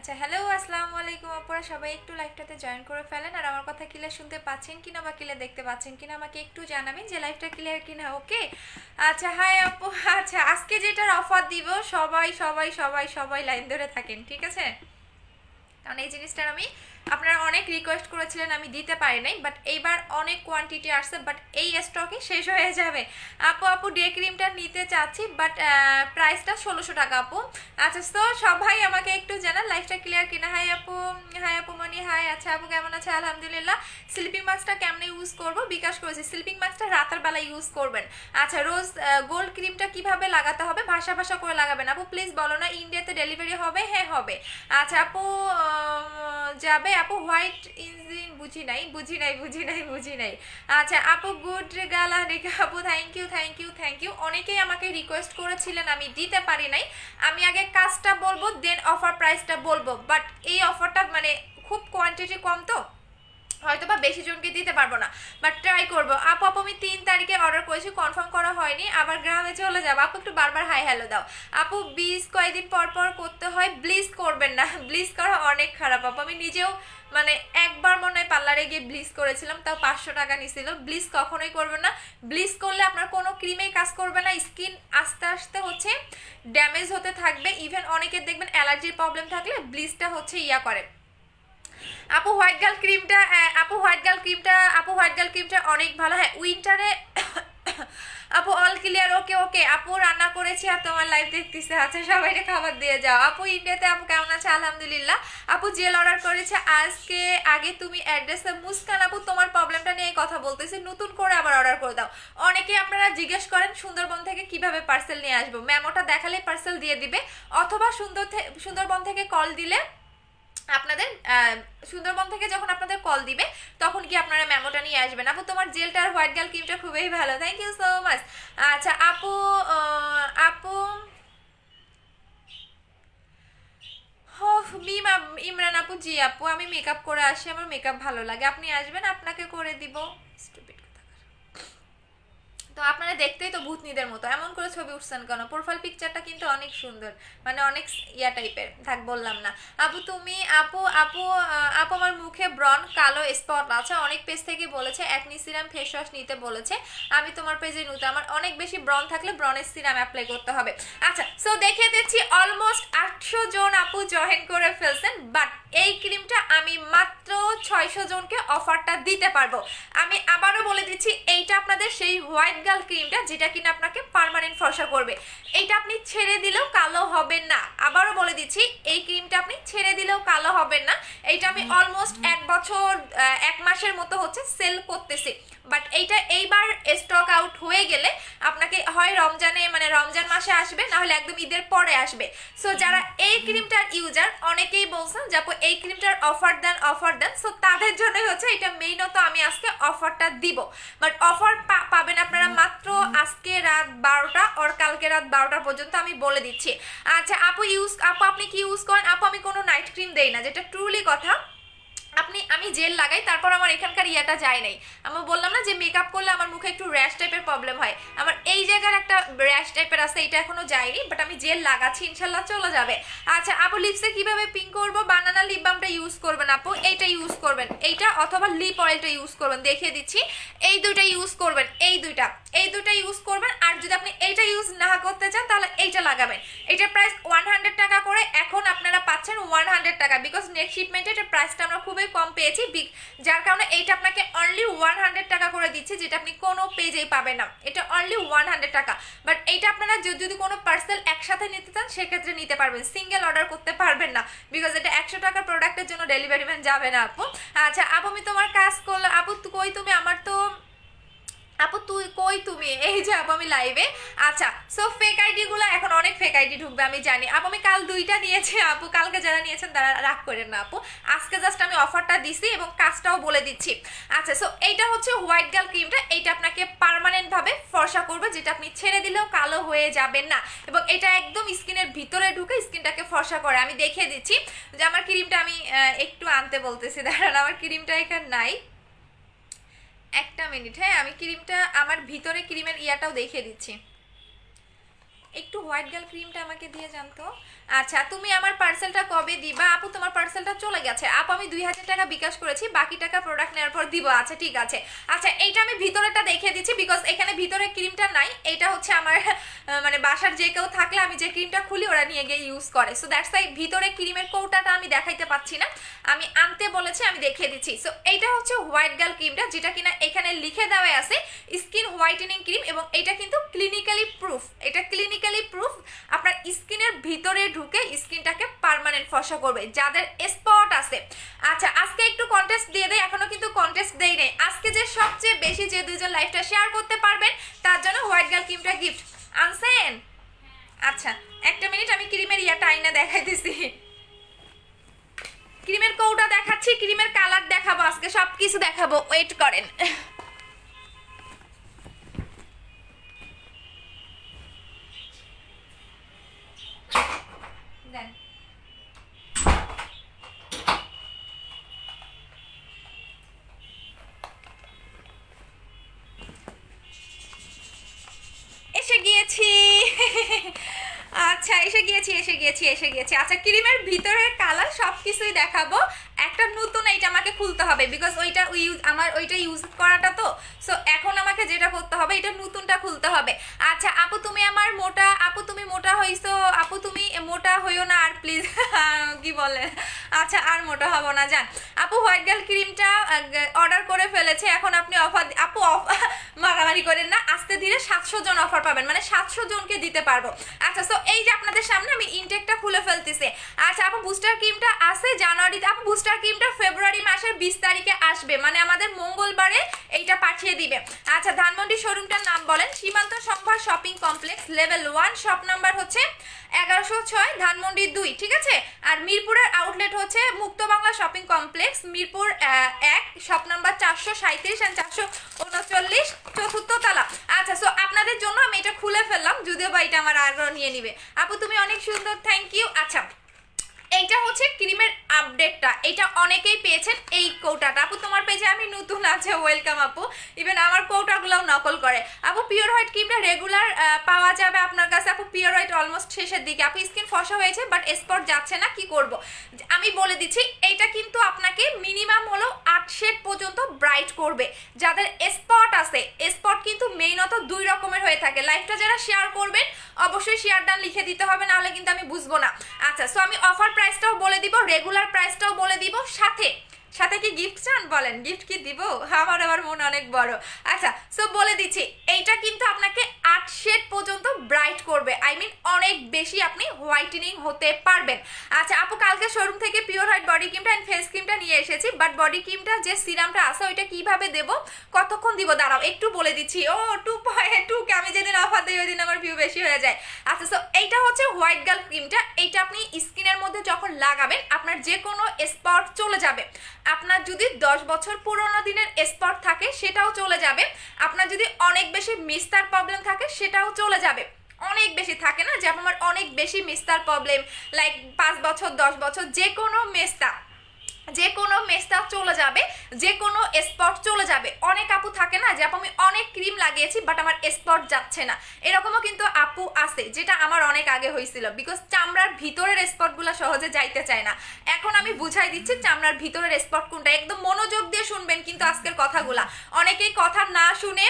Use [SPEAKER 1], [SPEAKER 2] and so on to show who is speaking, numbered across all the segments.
[SPEAKER 1] আচ্ছা, হ্যালো, আসসালামু আলাইকুম আপনারা সবাই একটু লাইভটাতে জয়েন করে ফেলেন। আর আমার কথা ক্লিয়ার শুনতে পাচ্ছেন কিনা বা ক্লিয়ার দেখতে পাচ্ছেন কিনা আমাকে একটু জানাবেন যে লাইভটা ক্লিয়ার কিনা। ওকে, আচ্ছা, হাই আপু। আচ্ছা, আজকে যেটার অফার দিব, সবাই সবাই সবাই সবাই লাইন ধরে থাকেন, ঠিক আছে? কারণ এই জিনিসটার আমি আপনারা অনেক রিকোয়েস্ট করেছিলেন, আমি দিতে পারি নাই, বাট এইবার অনেক কোয়ান্টিটি আসছে, বাট এই স্টকে শেষ হয়ে যাবে। আপু আপু ডে ক্রিমটা নিতে চাচ্ছি, বাট প্রাইসটা 1600 টাকা আপু। আচ্ছা, তো সবাই আমাকে একটু জানান লাইফটা ক্লিয়ার কিনা। হাই আপু, হাই আপু মনি, হাই। আচ্ছা আপু কেমন আছে? আলহামদুলিল্লাহ। স্লিপিং মাস্কটা কেমনে ইউজ করব বিকাশ করেছি। স্লিপিং মাস্কটা রাতের বেলা ইউজ করবেন। আচ্ছা, রোজ গোল্ড ক্রিমটা কিভাবে লাগাতে হবে? ভাষা ভাষা করে লাগাবেন আপু, প্লিজ বলো না। ইন্ডিয়াতে ডেলিভারি হবে? হ্যাঁ হবে। আচ্ছা আপু, যাবে আপু। হোয়াইট ইঞ্জিন, বুঝি নাই বুঝি নাই বুঝি নাই বুঝি নাই। আচ্ছা আপু, গুড গালা রেখা আপু, thank you thank you thank you. অনেকেই আমাকে রিকোয়েস্ট করেছিলেন, আমি দিতে পারি নাই। আমি আগে কাজটা বলবো, দেন অফার প্রাইসটা বলবো, বাট এই অফারটা মানে খুব কোয়ান্টিটি কম, তো হয়তো বা বেশি জনকে দিতে পারবো না, বাট ট্রাই করবো। আপু আপু আমি 3 তারিখে অর্ডার করেছি, কনফার্ম করা হয়নি, আবার গ্রামে চলে যাবো। আপু একটু বারবার হাই হ্যালো দাও। আপু ব্লিজ কয়দিন পর পর করতে হয়? ব্লিজ করবেন না, ব্লিজ করা অনেক খারাপ আপু। আমি নিজেও মানে একবার মনে হয় পার্লারে গিয়ে ব্লিজ করেছিলাম, তাও 500 টাকা নিছিল। ব্লিজ কখনোই করবেন না। ব্লিজ করলে আপনার কোনো ক্রিমেই কাজ করবে না, স্কিন আস্তে আস্তে হচ্ছে ড্যামেজ হতে থাকবে। ইভেন অনেকের দেখবেন অ্যালার্জির প্রবলেম থাকলে ব্লিজটা হচ্ছে ইয়া করে। আপু হোয়াইট গার্ল ক্রিমটা, আপু হোয়াইট গার্ল ক্রিমটা, আপু হোয়াইট গার্ল ক্রিমটা অনেক ভালো। হ্যাঁ, উইন্টারে আপু অল ক্লিয়ার। ওকে ওকে আপু, রান্না করেছি আর তোমার লাইভ দেখতেছে। আচ্ছা, সবাইকে খাবার দিয়ে যাও। আপু ইন্ডিয়াতে আপু কেমন আছে? আলহামদুলিল্লাহ। আপু জেল অর্ডার করেছে আজকে। আগে তুমি অ্যাড্রেসে মুস্কান আপু তোমার প্রবলেমটা নিয়ে কথা বলতেছি, নতুন করে আবার অর্ডার করে দাও। অনেকে আপনারা জিজ্ঞেস করেন সুন্দরবন থেকে কিভাবে পার্সেল নিয়ে আসবো। মেমোটা দেখালে পার্সেল দিয়ে দিবে, অথবা সুন্দরবন থেকে কল দিলে আপনাদের সুন্দরবন থেকে যখন আপনাদের কল দিবে তখন কি আপনারা মেমোটা নিয়ে আসবেন। আপু তোমার জেলটা আর হোয়াইট গার্ল ক্রিমটা খুবই ভালো, থ্যাংক ইউ সো মাচ। আচ্ছা আপু, আপু মিম ইমরান আপু, জি আপু আমি মেকআপ করে আসি, আমার মেকআপ ভালো লাগে, আপনি আসবেন, আপনাকে করে দিব। স্টুপিড। তো আপনারা দেখতেই তো ভূতনিদের মতো এমন করে ছবি উঠছেন কেন? প্রোফাইল পিকচারটা কিন্তু অনেক সুন্দর, মানে অনেক ইয়া টাইপের, থাক বললাম না। আপু তুমি, আপু আপু আপু আমার মুখে ব্রন কালো স্পট আছে, অনেক পেজ থেকে বলেছে অ্যাকনি সিরাম ফেস ওয়াশ নিতে বলেছে। আমি তোমার পেজে নতুন, আমার অনেক বেশি ব্রন থাকলে ব্রনের সিরাম অ্যাপ্লাই করতে হবে। আচ্ছা, সো দেখিয়ে দিচ্ছি অলমোস্ট 800 জন আপু জয়েন করে ফেলছেন, বাট এই ক্রিমটা আমি মাত্র 600 জনকে অফারটা দিতে পারবো। আমি আবারও বলে দিচ্ছি, এইটা আপনাদের সেই হোয়াইট গার্ল ক্রিমটা যেটা কিনা আপনাকে পার্মানেন্ট ফর্সা করবে। এইটা আপনি ছেড়ে দিলেও কালো হবেন না। আবারও বলে দিচ্ছি, এই ক্রিমটা আপনি ছেড়ে দিলেও কালো হবেন না। এইটা আমি অলমোস্ট 1 বছর 1 মাসের মতো হচ্ছে সেল করতেছি, বাট এইটা এইবার স্টক আউট হয়ে গেলে আপনাকে হয় রমজানে, মানে রমজান মাসে আসবে, না হলে একদম ঈদের পরে আসবে। সো যারা এই ক্রিমটার ইউজার, অনেকেই বলছেন যে আপু এই ক্রিমটার অফার দেন অফার দেন, সো তাদের জন্যই হচ্ছে এটা মেইনত আমি আজকে অফারটা দিব। বাট অফার পাবেন আপনারা মাত্র আজকে রাত 12টা আর কালকে রাত 12টা পর্যন্ত, আমি বলে দিচ্ছি। আচ্ছা আপু আপু আপনি কি ইউজ করেন? আপু আমি কোনো নাইট ক্রিম দেই না, যেটা ট্রুলি কথা। আমি জেল লাগাই, তারপর আমার এখানকার ইয়াটা যায় নাই। আমি বললাম না যে মেকআপ করলে আমার মুখে একটু র্যাশ টাইপের প্রবলেম হয়, আমার এই জায়গার একটা র্যাশ টাইপের আছে, এটা এখনো যায়নি, বাট আমি জেল লাগাচ্ছি, ইনশাল্লাহ চলে যাবে। আচ্ছা আপু লিপসে কিভাবে পিঙ্ক করবো? বানানা লিপ বামটা ইউজ করবেন আপু, এইটা ইউজ করবেন, এইটা অথবা লিপ অয়েলটা ইউজ করবেন, দেখিয়ে দিচ্ছি। এই দুইটা ইউজ করবেন, এই দুইটা ইউজ করবেন। আর যদি আপনি এইটা ইউজ না করতে চান তাহলে এইটা লাগাবেন। এটার প্রাইস 100 টাকা করে, এখন আপনারা পাচ্ছেন 100 টাকা, বিকজ নেক্সট শিপমেন্টে এটার প্রাইসটা আমরা খুবই কম পেয়েছি, যার কারণে এইটা আপনাকে অনলি 100 টাকা করে দিচ্ছি, যেটা আপনি কোনো পেজেই পাবেন না। এটা অনলি 100 টাকা, বাট এইটা আপনারা যদি কোনো পার্সেল একসাথে নিতে চান সেক্ষেত্রে নিতে পারবেন, সিঙ্গেল অর্ডার করতে পারবেন না, বিকজ এটা 100 টাকার প্রোডাক্টের জন্য ডেলিভারি ম্যান যাবে না আপু। আচ্ছা আপু আমি তোমার কাজ করলাম। আপু কই তুমি? আমার তো আপু তুই কই তুমি? এই যে আপু আমি লাইভে। আচ্ছা, সো ফেক আইডি গুলো এখন অনেক ফেক আইডি ঢুকবে আমি জানি আপু। আমি কাল 2টা নিয়েছি আপু, কালকে যারা নিয়েছেন তারা রাগ করেন না আপু, আজকে জাস্ট আমি অফারটা দিছি এবং কাজটাও বলে দিচ্ছি। আচ্ছা, সো এইটা হচ্ছে হোয়াইট গার্ল ক্রিমটা, এইটা আপনাকে পার্মানেন্ট ভাবে ফর্সা করবে, যেটা আপনি ছেড়ে দিলেও কালো হয়ে যাবেন না, এবং এটা একদম স্কিনের ভিতরে ঢুকে স্কিনটাকে ফর্সা করে। আমি দেখিয়ে দিচ্ছি যে আমার ক্রিমটা, আমি একটু আনতে বলতেছি, দাঁড়ান আমার ক্রিমটা এখানে নাই, একটা মিনিট। হ্যাঁ, আমি ক্রিমটা আমার ভিতরে ক্রিমের ইয়াটাও দেখিয়ে দিচ্ছি। একটু হোয়াইট গার্ল ক্রিমটা আমাকে দিয়ে যান তো। আচ্ছা, তুমি আমার পার্সেলটা কবে দিবা? আপু তোমার পার্সেলটা চলে গেছে আপু, আমি 2000 টাকা বিকাশ করেছি, বাকি টাকা প্রোডাক্ট নেওয়ার পর দিব। আচ্ছা ঠিক আছে। আচ্ছা এইটা আমি ভিতরেটা দেখিয়ে দিচ্ছি, বিকজ এখানে ভিতরে ক্রিমটা নাই। এটা হচ্ছে আমার মানে বাসার যে কেউ থাকলে আমি যে ক্রিমটা খুলি ওরা নিয়ে গিয়ে ইউজ করে, সো দ্যাটস ওয়াই ভিতরে ক্রিমের কৌটাটা আমি দেখাইতে পাচ্ছি না, আমি আনতে বলেছি, আমি দেখিয়ে দিচ্ছি। সো এইটা হচ্ছে হোয়াইট গার্ল ক্রিমটা, যেটা কিনা এখানে লিখে দেওয়া আছে স্কিন হোয়াইটেনিং ক্রিম, এবং এটা কিন্তু ক্লিনিক্যালি প্রুফ, এটা ক্লিনিক্যালি প্রুফ আপনার স্কিনের ভিতরে ঢুকে স্কিনটাকে পার্মানেন্ট ফর্সা করবে যাদের স্পট আছে। আচ্ছা আজকে একটু কন্টেস্ট দিয়ে দেয়, এখনো কিন্তু কন্টেস্ট দেই নেই। আজকে যে সবচেয়ে বেশি যে দুইজন লাইভটা শেয়ার করতে পারবেন তার জন্য হোয়াইট গার্ল ক্রিমটা গিফট আনছেন। আচ্ছা একটা মিনিট, আমি ক্রিমের ইয়াটা আইনা দেখাই দিছি, ক্রিমের কৌটা দেখাচ্ছি, ক্রিমের কালার দেখাবো, আজকে সবকিছু দেখাবো, ওয়েট করেন। দেন এসে গিয়েছি। আচ্ছা এসে গিয়েছি। আচ্ছা ক্রিমের ভিতরের কালার সবকিছুই দেখাবো, একটা নতুন এইটা আমাকে খুলতে হবে, বিকজ ওইটা আমার ওইটা ইউজ করাটা তো, সো এখন আমাকে যেটা করতে হবে এটা নতুনটা খুলতে হবে। আচ্ছা আপু তুমি আমার মোটা, আপু তুমি মোটা হইছো, আপু তুমি মোটা হইও না আর প্লিজ। কি বলে, আচ্ছা আর মোটা হবো না জান। আপু হোয়াইট গার্ল ক্রিমটা অর্ডার করে ফেলেছে, এখন আপনি অফার, আপু মারামারি করেন না, আস্তে ধীরে 700 জন অফার পাবেন, মানে 700 জনকে দিতে পারবো। আচ্ছা সো এই যে আপনাদের সামনে আমি ইনটেকটা খুলে ফেলতেছি। আচ্ছা আপু বুস্টার ক্রিমটা আছে জানুয়ারিতে, আপু বুস্টার ক্রিমটা ফেব্রুয়ারি মাসের 20 তারিখে আসবে, মানে আমাদের মঙ্গলবারে এইটা পাঠিয়ে দিবে। আচ্ছা ধানমন্ডি শোরুমটার নাম বলেন? সীমান্ত সম্ভার shopping complex, level 1, shop number হচ্ছে 1106, ধানমন্ডি 2, ঠিক আছে। আর মিরপুরের আউটলেট হচ্ছে Mukto Bangla shopping complex, Mirpur 1, shop number 437 and 439, চতুর্থ তলা। আচ্ছা সো আপনাদের জন্য আমি এটা খুলে ফেললাম, যদিও বা এটা আমার আরো নিয়ে নিবে। আপু তুমি অনেক সুন্দর, থ্যাংক ইউ। আচ্ছা এইটা হচ্ছে ক্রিমের আপডেটটা, এটা অনেকেই পেয়েছেন এই কৌটাটা। আপু তোমার পেজে আমি নতুন আছে, ওয়েলকাম আপু, ইভেন আমার কৌটাগুলোও নকল করে। আপু পিওর হোয়াইট ক্রিমটা রেগুলার পাওয়া যাবে আপনার কাছে? আপু পিওর হোয়াইট অলমোস্ট শেষের দিকে, আপু স্কিন ফসা হয়েছে বাট স্পট যাচ্ছে না, কি করব? আমি বলে দিচ্ছি, এইটা কিন্তু আপনাকে মিনিমাম হলো 8 শেড পর্যন্ত ব্রাইট করবে। যাদের স্পট আছে, স্পট কিন্তু মেইনত 2 রকমের হয়ে থাকে। লাইভটা যারা শেয়ার করবেন অবশ্যই শেয়ার ডান লিখে দিতে হবে, নাহলে কিন্তু আমি বুঝবো না। আচ্ছা সো আমি অফার প্রাইসটাও বলে দিব, রেগুলার প্রাইসটাও বলে দিব, সাথে সাথে কি গিফট চান বলেন? গিফট কি দিব? আমার আবার মন অনেক বড়। আচ্ছা সো বলে দিচ্ছি, এইটা কিন্তু আপনাকে 8 শেড পর্যন্ত ব্রাইট করবে, আই মিন অনেক বেশি আপনি হোয়াইটেনিং হতে পারবেন। আচ্ছা আপু কালকে শোরুম থেকে পিওর হোয়াইট বডি ক্রিমটা এন্ড ফেস ক্রিমটা নিয়ে এসেছি, বাট বডি ক্রিমটা যে সিরামটা আছে ওইটা কিভাবে দেব, কতক্ষণ দিব, দাঁড়াও একটু বলে দিচ্ছি। ও 2.2 আমি যেদিন অফার দিই ওই দিন আমার ভিউ বেশি হয়ে যায়। আচ্ছা সো এইটা হচ্ছে হোয়াইট গার্ল ক্রিমটা, এইটা আপনি স্কিনের মধ্যে যখন লাগাবেন আপনার যে কোনো স্পট চলে যাবে। আপনার যদি 10 বছর পুরোনো দিনের স্পট থাকে সেটাও চলে যাবে, আপনার যদি অনেক বেশি মিস্তার প্রবলেম থাকে সেটাও চলে যাবে। অনেক বেশি থাকে না যে আমার অনেক বেশি মিস্তার প্রবলেম, লাইক 5 বছর 10 বছর, যে কোনো মেস্তা চলে যাবে, যে কোনো স্পট চলে যাবে। অনেক আপু থাকে না যে আপু আমি অনেক ক্রিম লাগিয়েছি বাট আমার স্পট যাচ্ছে না, এরকমও কিন্তু আপু আছে, যেটা আমার অনেক আগে হয়েছিল, বিকজ চামড়ার ভিতরের স্পটগুলো সহজে যাইতে চায় না। এখন আমি বুঝাই দিচ্ছি চামড়ার ভিতরের স্পট কোনটা, একদম মনোযোগ দিয়ে শুনবেন কিন্তু আজকের কথাগুলা, অনেকেই কথা না শুনে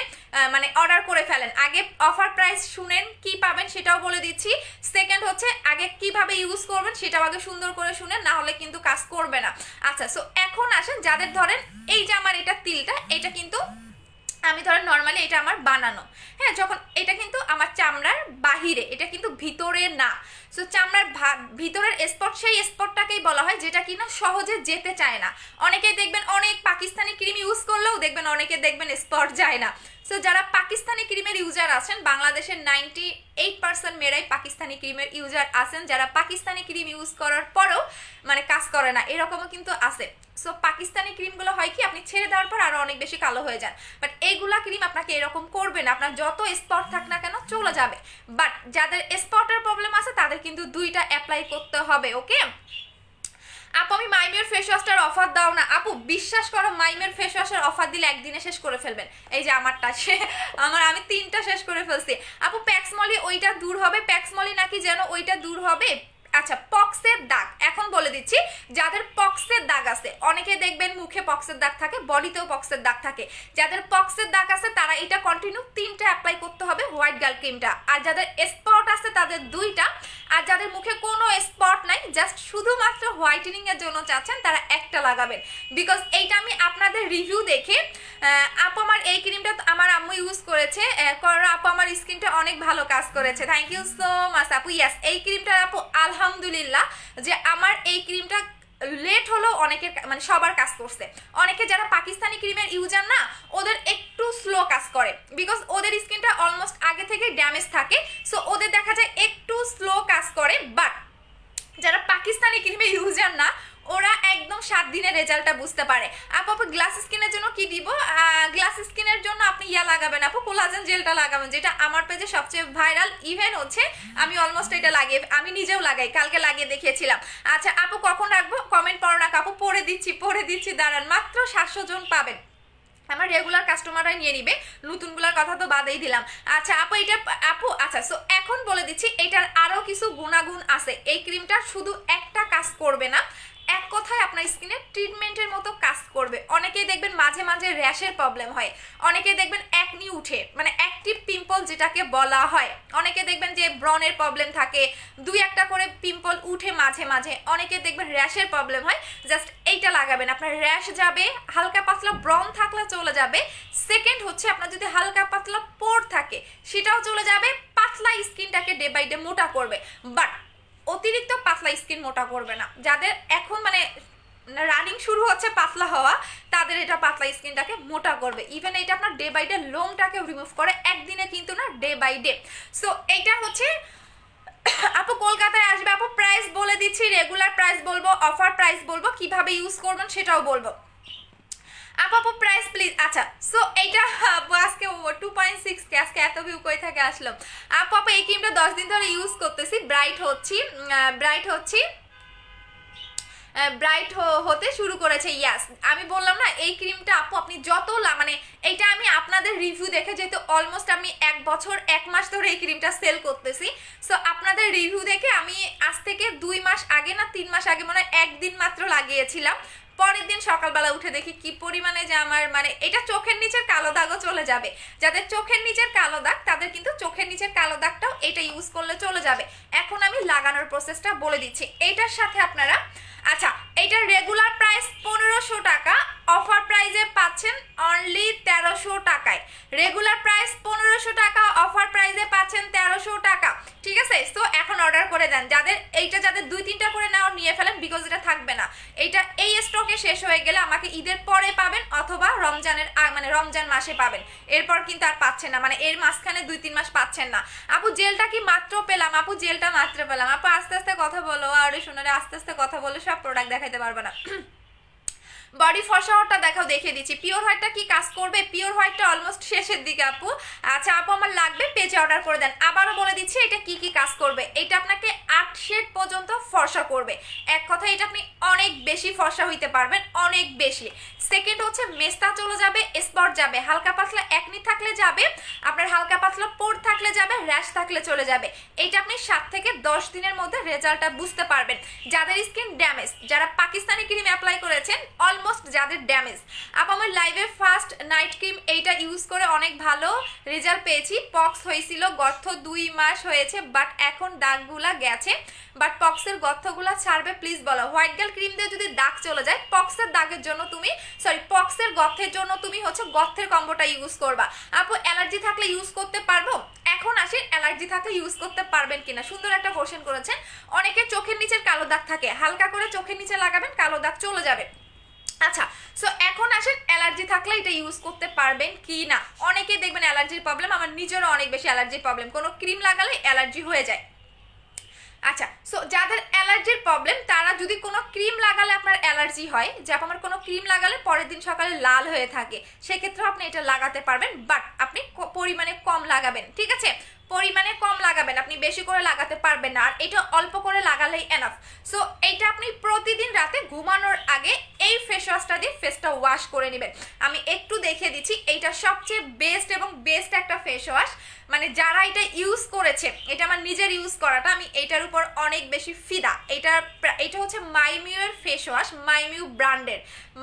[SPEAKER 1] মানে অর্ডার করে ফেলেন। আগে অফার প্রাইস শুনেন কি পাবেন সেটাও বলে দিচ্ছি, সেকেন্ড হচ্ছে আগে কিভাবে ইউজ করবেন সেটাও আগে সুন্দর করে শুনেন, না হলে কিন্তু কাজ করবে না। আচ্ছা সো এখন আসেন যাদের ধরেন এই যে আমার এটা তিলটা, এটা কিন্তু আমি ধরেন নর্মালি এটা আমার বানানো, হ্যাঁ, যখন এটা কিন্তু আমার চামড়ার বাহিরে, এটা কিন্তু ভিতরে না। সো চামড়ার ভিতরের স্পট, সেই স্পটটাকেই বলা হয় যেটা কিনা সহজে যেতে চায় না। অনেকেই দেখবেন অনেক পাকিস্তানি ক্রিম ইউজ করলেও দেখবেন অনেকে দেখবেন স্পট যায় না। সো যারা পাকিস্তানি ক্রিমের ইউজার আছেন, বাংলাদেশের 98% মেয়েরাই পাকিস্তানি ক্রিমের ইউজার আছেন, যারা পাকিস্তানি ক্রিম ইউজ করার পরেও মানে কাজ করে না, এরকমও কিন্তু আছে। সো পাকিস্তানি ক্রিমগুলো হয় কি আপনি ছেড়ে দেওয়ার পর আরো অনেক বেশি কালো হয়ে যান, বাট এইগুলা ক্রিম আপনাকে এরকম করবে না, আপনার যত স্পট থাক না কেন চলে যাবে। বাট যাদের স্পটের প্রবলেম আছে তাদের কিন্তু 2টা অ্যাপ্লাই করতে হবে, ওকে। আপু আমি মাইমের ফেস ওয়াশটার অফার দাও না। আপু বিশ্বাস করো, মাইমের ফেস ওয়াশের অফার দিলে একদিনে শেষ করে ফেলবেন। এই যে আমারটা আমি 3টা শেষ করে ফেলছি। আপু প্যাক্সমলি ওইটা দূর হবে, প্যাক্সমলি নাকি যেন ওইটা দূর হবে। আচ্ছা, পক্সের দাগ এখন বলে দিচ্ছি, যাদের পক্সের দাগ আছে, অনেকে দেখবেন মুখে পক্সের দাগ থাকে, বডিতেও পক্সের দাগ থাকে, যাদের পক্সের দাগ আছে তারা এটা কন্টিনিউ 3টা অ্যাপ্লাই করতে হবে হোয়াইট গার্ল ক্রিমটা। আর যাদের স্পট আছে তাদের 2টা, আর যাদের মুখে কোনো স্পট নাই, জাস্ট শুধুমাত্র হোয়াইটেনিং এর জন্য চাচ্ছেন, তারা একটা লাগাবেন। বিকজ এইটা আমি আপনাদের রিভিউ দেখে, আপু আমার এই ক্রিমটা আমার আম্মু ইউজ করেছে, আপু আমার স্কিনটা অনেক ভালো কাজ করেছে, থ্যাংক ইউ সো মাচ আপু। ইয়াস, এই ক্রিমটা আপু আলহামদুলিল্লাহ যে আমার এই ক্রিমটা লেট হলেও অনেকের মানে সবার কাজ করছে। অনেকে যারা পাকিস্তানি ক্রিমের ইউজার না, ওদের একটু স্লো কাজ করে, বিকজ ওদের স্কিনটা অলমোস্ট আগে থেকে ড্যামেজ থাকে, সো ওদের দেখা যায় একটু স্লো কাজ করে। বাট যারা পাকিস্তানি ক্রিমের ইউজার না, ওরা একদম 7 দিনের রেজাল্টটা বুঝতে পারে। আপু গ্লাস স্কিনের জন্য কি দিব? গ্লাস স্কিনের জন্য আপনি লাগাবেন আপু, কোলাজেন জেলটা লাগাবেন, যেটা আমার পেজে সবচেয়ে ভাইরাল। ইভেন হচ্ছে আমি অলমোস্ট এটা লাগিয়ে, আমি নিজেও লাগাই, কালকে লাগিয়ে দেখিয়েছিলাম। আচ্ছা আপু কখন রাখবো? কমেন্ট পড়ো না আপু, পড়ে দিচ্ছি দাঁড়ান। মাত্র 700 জন পাবেন, আমার রেগুলার কাস্টমাররাই নিয়ে নিবে, নতুনগুলোর কথা তো বাদেই দিলাম। আচ্ছা আপু এটা আপু, আচ্ছা সো এখন বলে দিচ্ছি, এটার আরো কিছু গুণাগুণ আছে। এই ক্রিমটা শুধু একটা কাজ করবে না, এক কথায় আপনার স্কিনে ট্রিটমেন্টের মতো কাজ করবে। অনেকেই দেখবেন মাঝে মাঝে র্যাশের প্রবলেম হয়, অনেকেই দেখবেন একনি উঠে, মানে অ্যাক্টিভ পিম্পল যেটাকে বলা হয়, অনেকে দেখবেন যে ব্রনের প্রবলেম থাকে, 2-1টা করে পিম্পল উঠে মাঝে মাঝে, অনেকে দেখবেন র্যাশের প্রবলেম হয়। জাস্ট এইটা লাগাবেন, আপনার র্যাশ যাবে, হালকা পাতলা ব্রন থাকলে চলে যাবে। সেকেন্ড হচ্ছে আপনার যদি হালকা পাতলা পোর থাকে সেটাও চলে যাবে, পাতলা স্কিনটাকে ডে বাই ডে মোটা করবে। বাট অতিরিক্ত পাতলা স্কিন মোটা করবে না। যাদের এখন মানে রানিং শুরু হচ্ছে পাতলা হওয়া, তাদের এটা পাতলা স্কিনটাকে মোটা করবে। ইভেন এটা আপনার ডে বাই ডে লোমটাকে রিমুভ করে, একদিনে কিন্তু না, ডে বাই ডে। সো এইটা হচ্ছে আপু কলকাতায় আসবে আপু, প্রাইস বলে দিচ্ছি, রেগুলার প্রাইস বলবো, অফার প্রাইস বলবো, কিভাবে ইউজ করবেন সেটাও বলবো। আপু প্রাইস প্লিজ। আচ্ছা সো এইটা আজকে 2.6K, আজকে এত ভিউ কই থেকে আসলো। আপু এই ক্রিমটা 10 দিন ধরে ইউজ করতেছি, ব্রাইট হতে শুরু করেছে। ইয়াস, আমি বললাম না এই ক্রিমটা আপু আপনি যত মানে এইটা আমি আপনাদের রিভিউ দেখে, যেহেতু অলমোস্ট আমি 1 বছর 1 মাস ধরে এই ক্রিমটা সেল করতেছি, সো আপনাদের রিভিউ দেখে আমি আজ থেকে 2 মাস আগে না 3 মাস আগে মনে হয় 1 দিন মাত্র লাগিয়েছিলাম। পরের দিন সকালবেলা উঠে দেখি কি পরিমাণে যে আমার মানে এটা চোখের নিচের কালো দাগও চলে যাবে। যাদের চোখের নিচের কালো দাগ, তাদের কিন্তু চোখের নিচের কালো দাগটাও এটা ইউজ করলে চলে যাবে। এখন আমি লাগানোর প্রসেসটা বলে দিচ্ছি। এইটার সাথে আপনারা, আচ্ছা এইটার রেগুলার প্রাইস 1500 টাকা, অফার প্রাইসে পাচ্ছেন অনলি 1300 টাকায়। রেগুলার প্রাইস 1500 টাকা, অফার প্রাইসে পাচ্ছেন 1300 টাকা। ঠিক আছে, সো এখন অর্ডার করে দেন। যাদের 2-3টা করে নাও নিয়ে ফেলেন, বিকজ এটা থাকবে না। এইটা এই স্টকে শেষ হয়ে গেলে আমাকে ঈদের পরে পাবেন, অথবা রমজান মাসে পাবেন, এরপর কিন্তু আর পাচ্ছেন না, মানে এর মাঝখানে 2-3 মাস পাচ্ছেন না। আপু জেলটা কি মাত্র পেলাম? আপু জেলটা মাত্র পেলাম। আপু আস্তে আস্তে কথা বলো, আর শোনারে আস্তে আস্তে কথা বলে সব প্রোডাক্ট দেখাইতে পারবে না। বডি ফর্সা হওয়ারটা দেখিয়ে দিচ্ছি। পিওর হোয়াইটটা কি কাজ করবে? পিওর হোয়াইটটা অলমোস্ট শেষের দিকে আপু। আচ্ছা আপু আমার লাগবে, পেজে অর্ডার করে দেন। আবারও বলে দিচ্ছি এটা কি কাজ করবে। এটা আপনাকে 8 শেড পর্যন্ত ফর্সা করবে। এক কথা এটা আপনি অনেক বেশি ফর্সা হইতে পারবেন, অনেক বেশি। সেকেন্ড হচ্ছে মেস্তা চলে যাবে, স্পট যাবে, হালকা পাতলা একনি থাকলে যাবে, আপনার হালকা পাতলা পোর থাকলে যাবে, র্যাশ থাকলে চলে যাবে। এইটা আপনি 7 থেকে 10 দিনের মধ্যে রেজাল্টটা বুঝতে পারবেন। যাদের স্কিন ড্যামেজ, যারা পাকিস্তানি ক্রিম অ্যাপ্লাই করেছেন, অলমোস্ট যাদের ড্যামেজ, আমার লাইভে ফার্স্ট নাইট ক্রিম এইটা ইউজ করে অনেক ভালো রেজাল্ট পেয়েছি। পক্স হয়েছিল, গর্ত 2 মাস হয়েছে, বাট এখন দাগগুলা গেছে, বাট পক্সের গর্তগুলা ছাড়বে। প্লিজ বলো, হোয়াইট গার্ল ক্রিম দিয়ে যদি দাগ চলে যায়, পক্সের দাগের জন্য তুমি পক্সের গর্তের জন্য তুমি হচ্ছে গর্তের কম্বোটা ইউজ করবা। আপু অ্যালার্জি থাকলে ইউজ করতে পারবো? এখন আসি অ্যালার্জি থাকলে ইউজ করতে পারবেন কিনা, সুন্দর একটা কোশ্চেন করেছেন। অনেকে চোখের নিচের কালো দাগ থাকে, হালকা করে চোখের নিচে লাগাবেন, কালো দাগ চলে যাবে। আচ্ছা সো এখন আসেন অ্যালার্জি থাকলে এটা ইউজ করতে পারবেন কি না। অনেকেই দেখবেন অ্যালার্জির প্রবলেম, আমার নিজেরও অনেক বেশি অ্যালার্জির প্রবলেম, কোনো ক্রিম লাগালে অ্যালার্জি হয়ে যায়। আচ্ছা, সো যাদের অ্যালার্জির প্রবলেম তারা যদি কোনো ক্রিম লাগালে আপনার অ্যালার্জি হয়, যে আমার কোনো ক্রিম লাগালে পরের দিন সকালে লাল হয়ে থাকে, সেক্ষেত্রে আপনি এটা লাগাতে পারবেন, বাট আপনি পরিমাণে কম লাগাবেন, ঠিক আছে? পরিমাণে কম লাগাবেন, আপনি বেশি করে লাগাতে পারবেন না, আর এটা অল্প করে লাগালেই এনাফ। সো এইটা আপনি প্রতিদিন রাতে ঘুমানোর আগে এই ফেস ওয়াশটা দিয়ে ফেসটা ওয়াশ করে নেবেন। আমি একটু দেখিয়ে দিচ্ছি, এইটা সবচেয়ে বেস্ট এবং বেস্ট একটা ফেস ওয়াশ, মানে যারা এটা ইউজ করেছে, এটা আমার নিজের ইউজ করাটা, আমি এইটার উপর অনেক বেশি ফিদা। এটা হচ্ছে মাইমিউ এর ফেস ওয়াশ,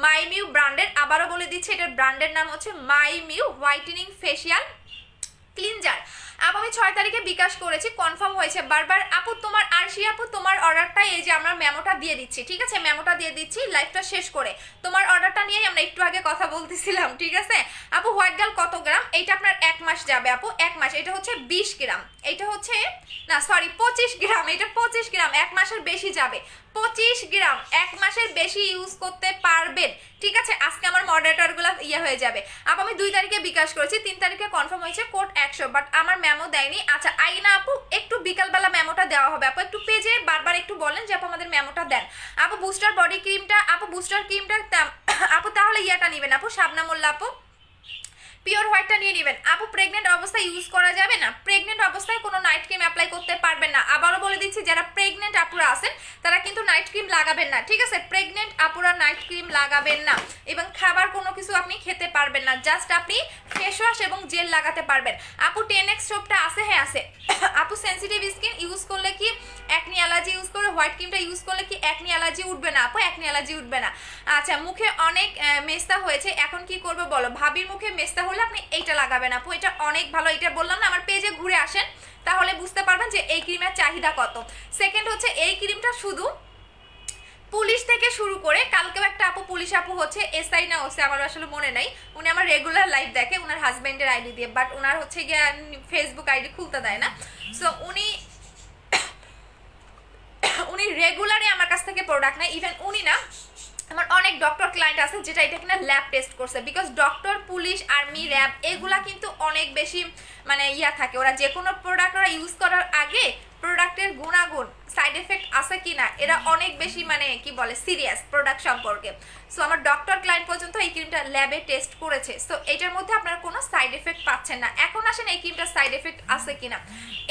[SPEAKER 1] মাইমিউ ব্র্যান্ডের। আবারও বলে দিচ্ছি, এটার ব্র্যান্ডের নাম হচ্ছে মাইমিউ হোয়াইটেনিং ফেসিয়াল ক্লিনজার। আপু আমি 6 তারিখে বিকাশ করেছি, কনফার্ম হয়েছে বারবার। আপু তোমার আরশি আপু তোমার অর্ডারটা এই যে আমরা মেমোটা দিয়ে দিচ্ছি, ঠিক আছে? মেমোটা দিয়ে দিচ্ছি লাইভটা শেষ করে। তোমার অর্ডারটা নিয়েই আমরা একটু আগে কথা বলতেছিলাম, ঠিক আছে? আপু হোয়াইট গার্ল কত গ্রাম? এইটা আপনার 1 মাস যাবে আপু, 1 মাস। এটা হচ্ছে 20 গ্রাম, এটা হচ্ছে না সরি 25 গ্রাম, এটা 25 গ্রাম, 1 মাসের বেশি যাবে। 25 গ্রাম 1 মাসের বেশি ইউজ করতে পারবেন, ঠিক আছে? আজকে আমার মডারেটরগুলো হয়ে যাবে। আপু আমি 2 তারিখে বিকাশ করেছি, 3 তারিখে কনফার্ম হয়েছে কোড 100, বাট আমার মেমো দেয়নি। আচ্ছা আইনা আপু একটু বিকালবেলা মেমোটা দেওয়া হবে আপু, একটু পেজে বারবার একটু বলেন যে আপু আমাদের মেমোটা দেন। আপু বুস্টার বডি ক্রিমটা, আপু বুস্টার ক্রিমটা আপু তাহলে ইয়াটা নেবেন আপু, শাবনা মোল্লা আপু পিওর হোয়াইটটা নিয়ে নেবেন। আপু প্রেগনেন্ট অবস্থায় ইউজ করা যাবে না, প্রেগনেন্ট অবস্থায় কোনো নাইট ক্রিম অ্যাপ্লাই করতে পারবেন না। আবারও বলে দিচ্ছি, যারা প্রেগনেন্ট আপুরা আছেন তারা কিন্তু নাইট ক্রিম লাগাবেন না, ঠিক আছে? প্রেগনেন্ট আপুরা নাইট ক্রিম লাগাবেন না, এবং খাবার কোনো কিছু আপনি খেতে পারবেন না, জাস্ট আপনি ফেস ওয়াশ এবং জেল লাগাতে পারবেন। আপু 10x সোপটা আছে? হ্যাঁ আছে। আপু সেন্সিটিভ স্কিন ইউজ করলে কি একনি অ্যালার্জি ইউজ করে হোয়াইট ক্রিমটা ইউজ করলে কি একনি অ্যালার্জি উঠবে না? আপু একনি অ্যালার্জি উঠবে না। আচ্ছা মুখে অনেক মেস্তা হয়েছে, এখন কি করবো বলো? ভাবির মুখে মেস্তা হলে আপনি এইটা লাগাবেন আপু, এটা অনেক ভালো। এটা বললাম না, আমার পেজে ঘুরে আসেন তাহলে বুঝতে পারবেন যে এই ক্রিমের চাহিদা কত। সেকেন্ড হচ্ছে এই ক্রিমটা শুধু পুলিশ থেকে শুরু করে, কালকেও একটা আপু পুলিশ আপু হচ্ছে এসআই না ওসে আমার আসলে মনে নাই, উনি আমার রেগুলার লাইভ দেখে ওনার হাজবেন্ডের আইডি দিয়ে, বাট ওনার হচ্ছে গিয়ে ফেসবুক আইডি খুলতে দেয় না। সো উনি রেগুলারই আমার কাছ থেকে প্রোডাক্ট নেয়। ইভেন উনি না, আমার অনেক ডক্টর ক্লায়েন্ট আছে যেটা এটা কিনা ল্যাব টেস্ট করছে, because doctor police army RAB এগুলা কিন্তু অনেক বেশি মানে থাকে, ওরা যে কোনো প্রোডাক্ট ওরা ইউজ করার আগে প্রোডাক্টের গুণাগুণ সাইড এফেক্ট আছে কিনা এরা অনেক বেশি মানে কি বলে সিরিয়াস প্রোডাক্ট সম্পর্কে। সো আমার ডক্টর ক্লায়েন্ট পর্যন্ত এই ক্রিমটা ল্যাবে টেস্ট করেছে, সো এটার মধ্যে আপনারা কোনো সাইড এফেক্ট পাচ্ছেন না। এখন আসেন এই ক্রিমটার সাইড এফেক্ট আছে কিনা।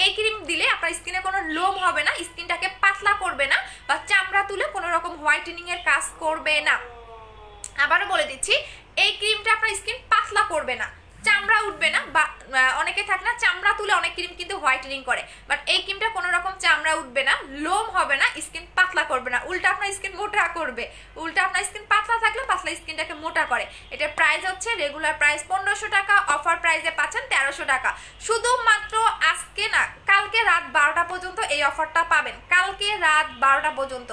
[SPEAKER 1] এই ক্রিম দিলে আপনার স্কিনে কোনো লোম হবে না, স্কিনটাকে পাতলা করবে না, বা চামড়া তুলে কোনো রকম হোয়াইটেনিং এর কাজ করবে না। আবারও বলে দিচ্ছি, এই ক্রিমটা আপনার স্কিন পাতলা করবে না, চামড়া উঠবে না, বা অনেকে থাকে না চামড়া তুলে অনেক ক্রিম কিন্তু হোয়াইটেনিং করে, বাট এই ক্রিমটা কোনো রকম চামড়া উঠবে না, লোম হবে না, স্কিন পাতলা করবে না, উল্টা আপনার স্কিন মোটা করবে। উল্টা আপনার স্কিন পাতলা থাকলে পাতলা স্কিনটাকে মোটা করে। এটার প্রাইস হচ্ছে রেগুলার প্রাইস 1500 টাকা, অফার প্রাইসে পাচ্ছেন 1300 টাকা। শুধুমাত্র আজকে না, কালকে রাত 12টা পর্যন্ত এই অফারটা পাবেন, কালকে রাত 12টা পর্যন্ত,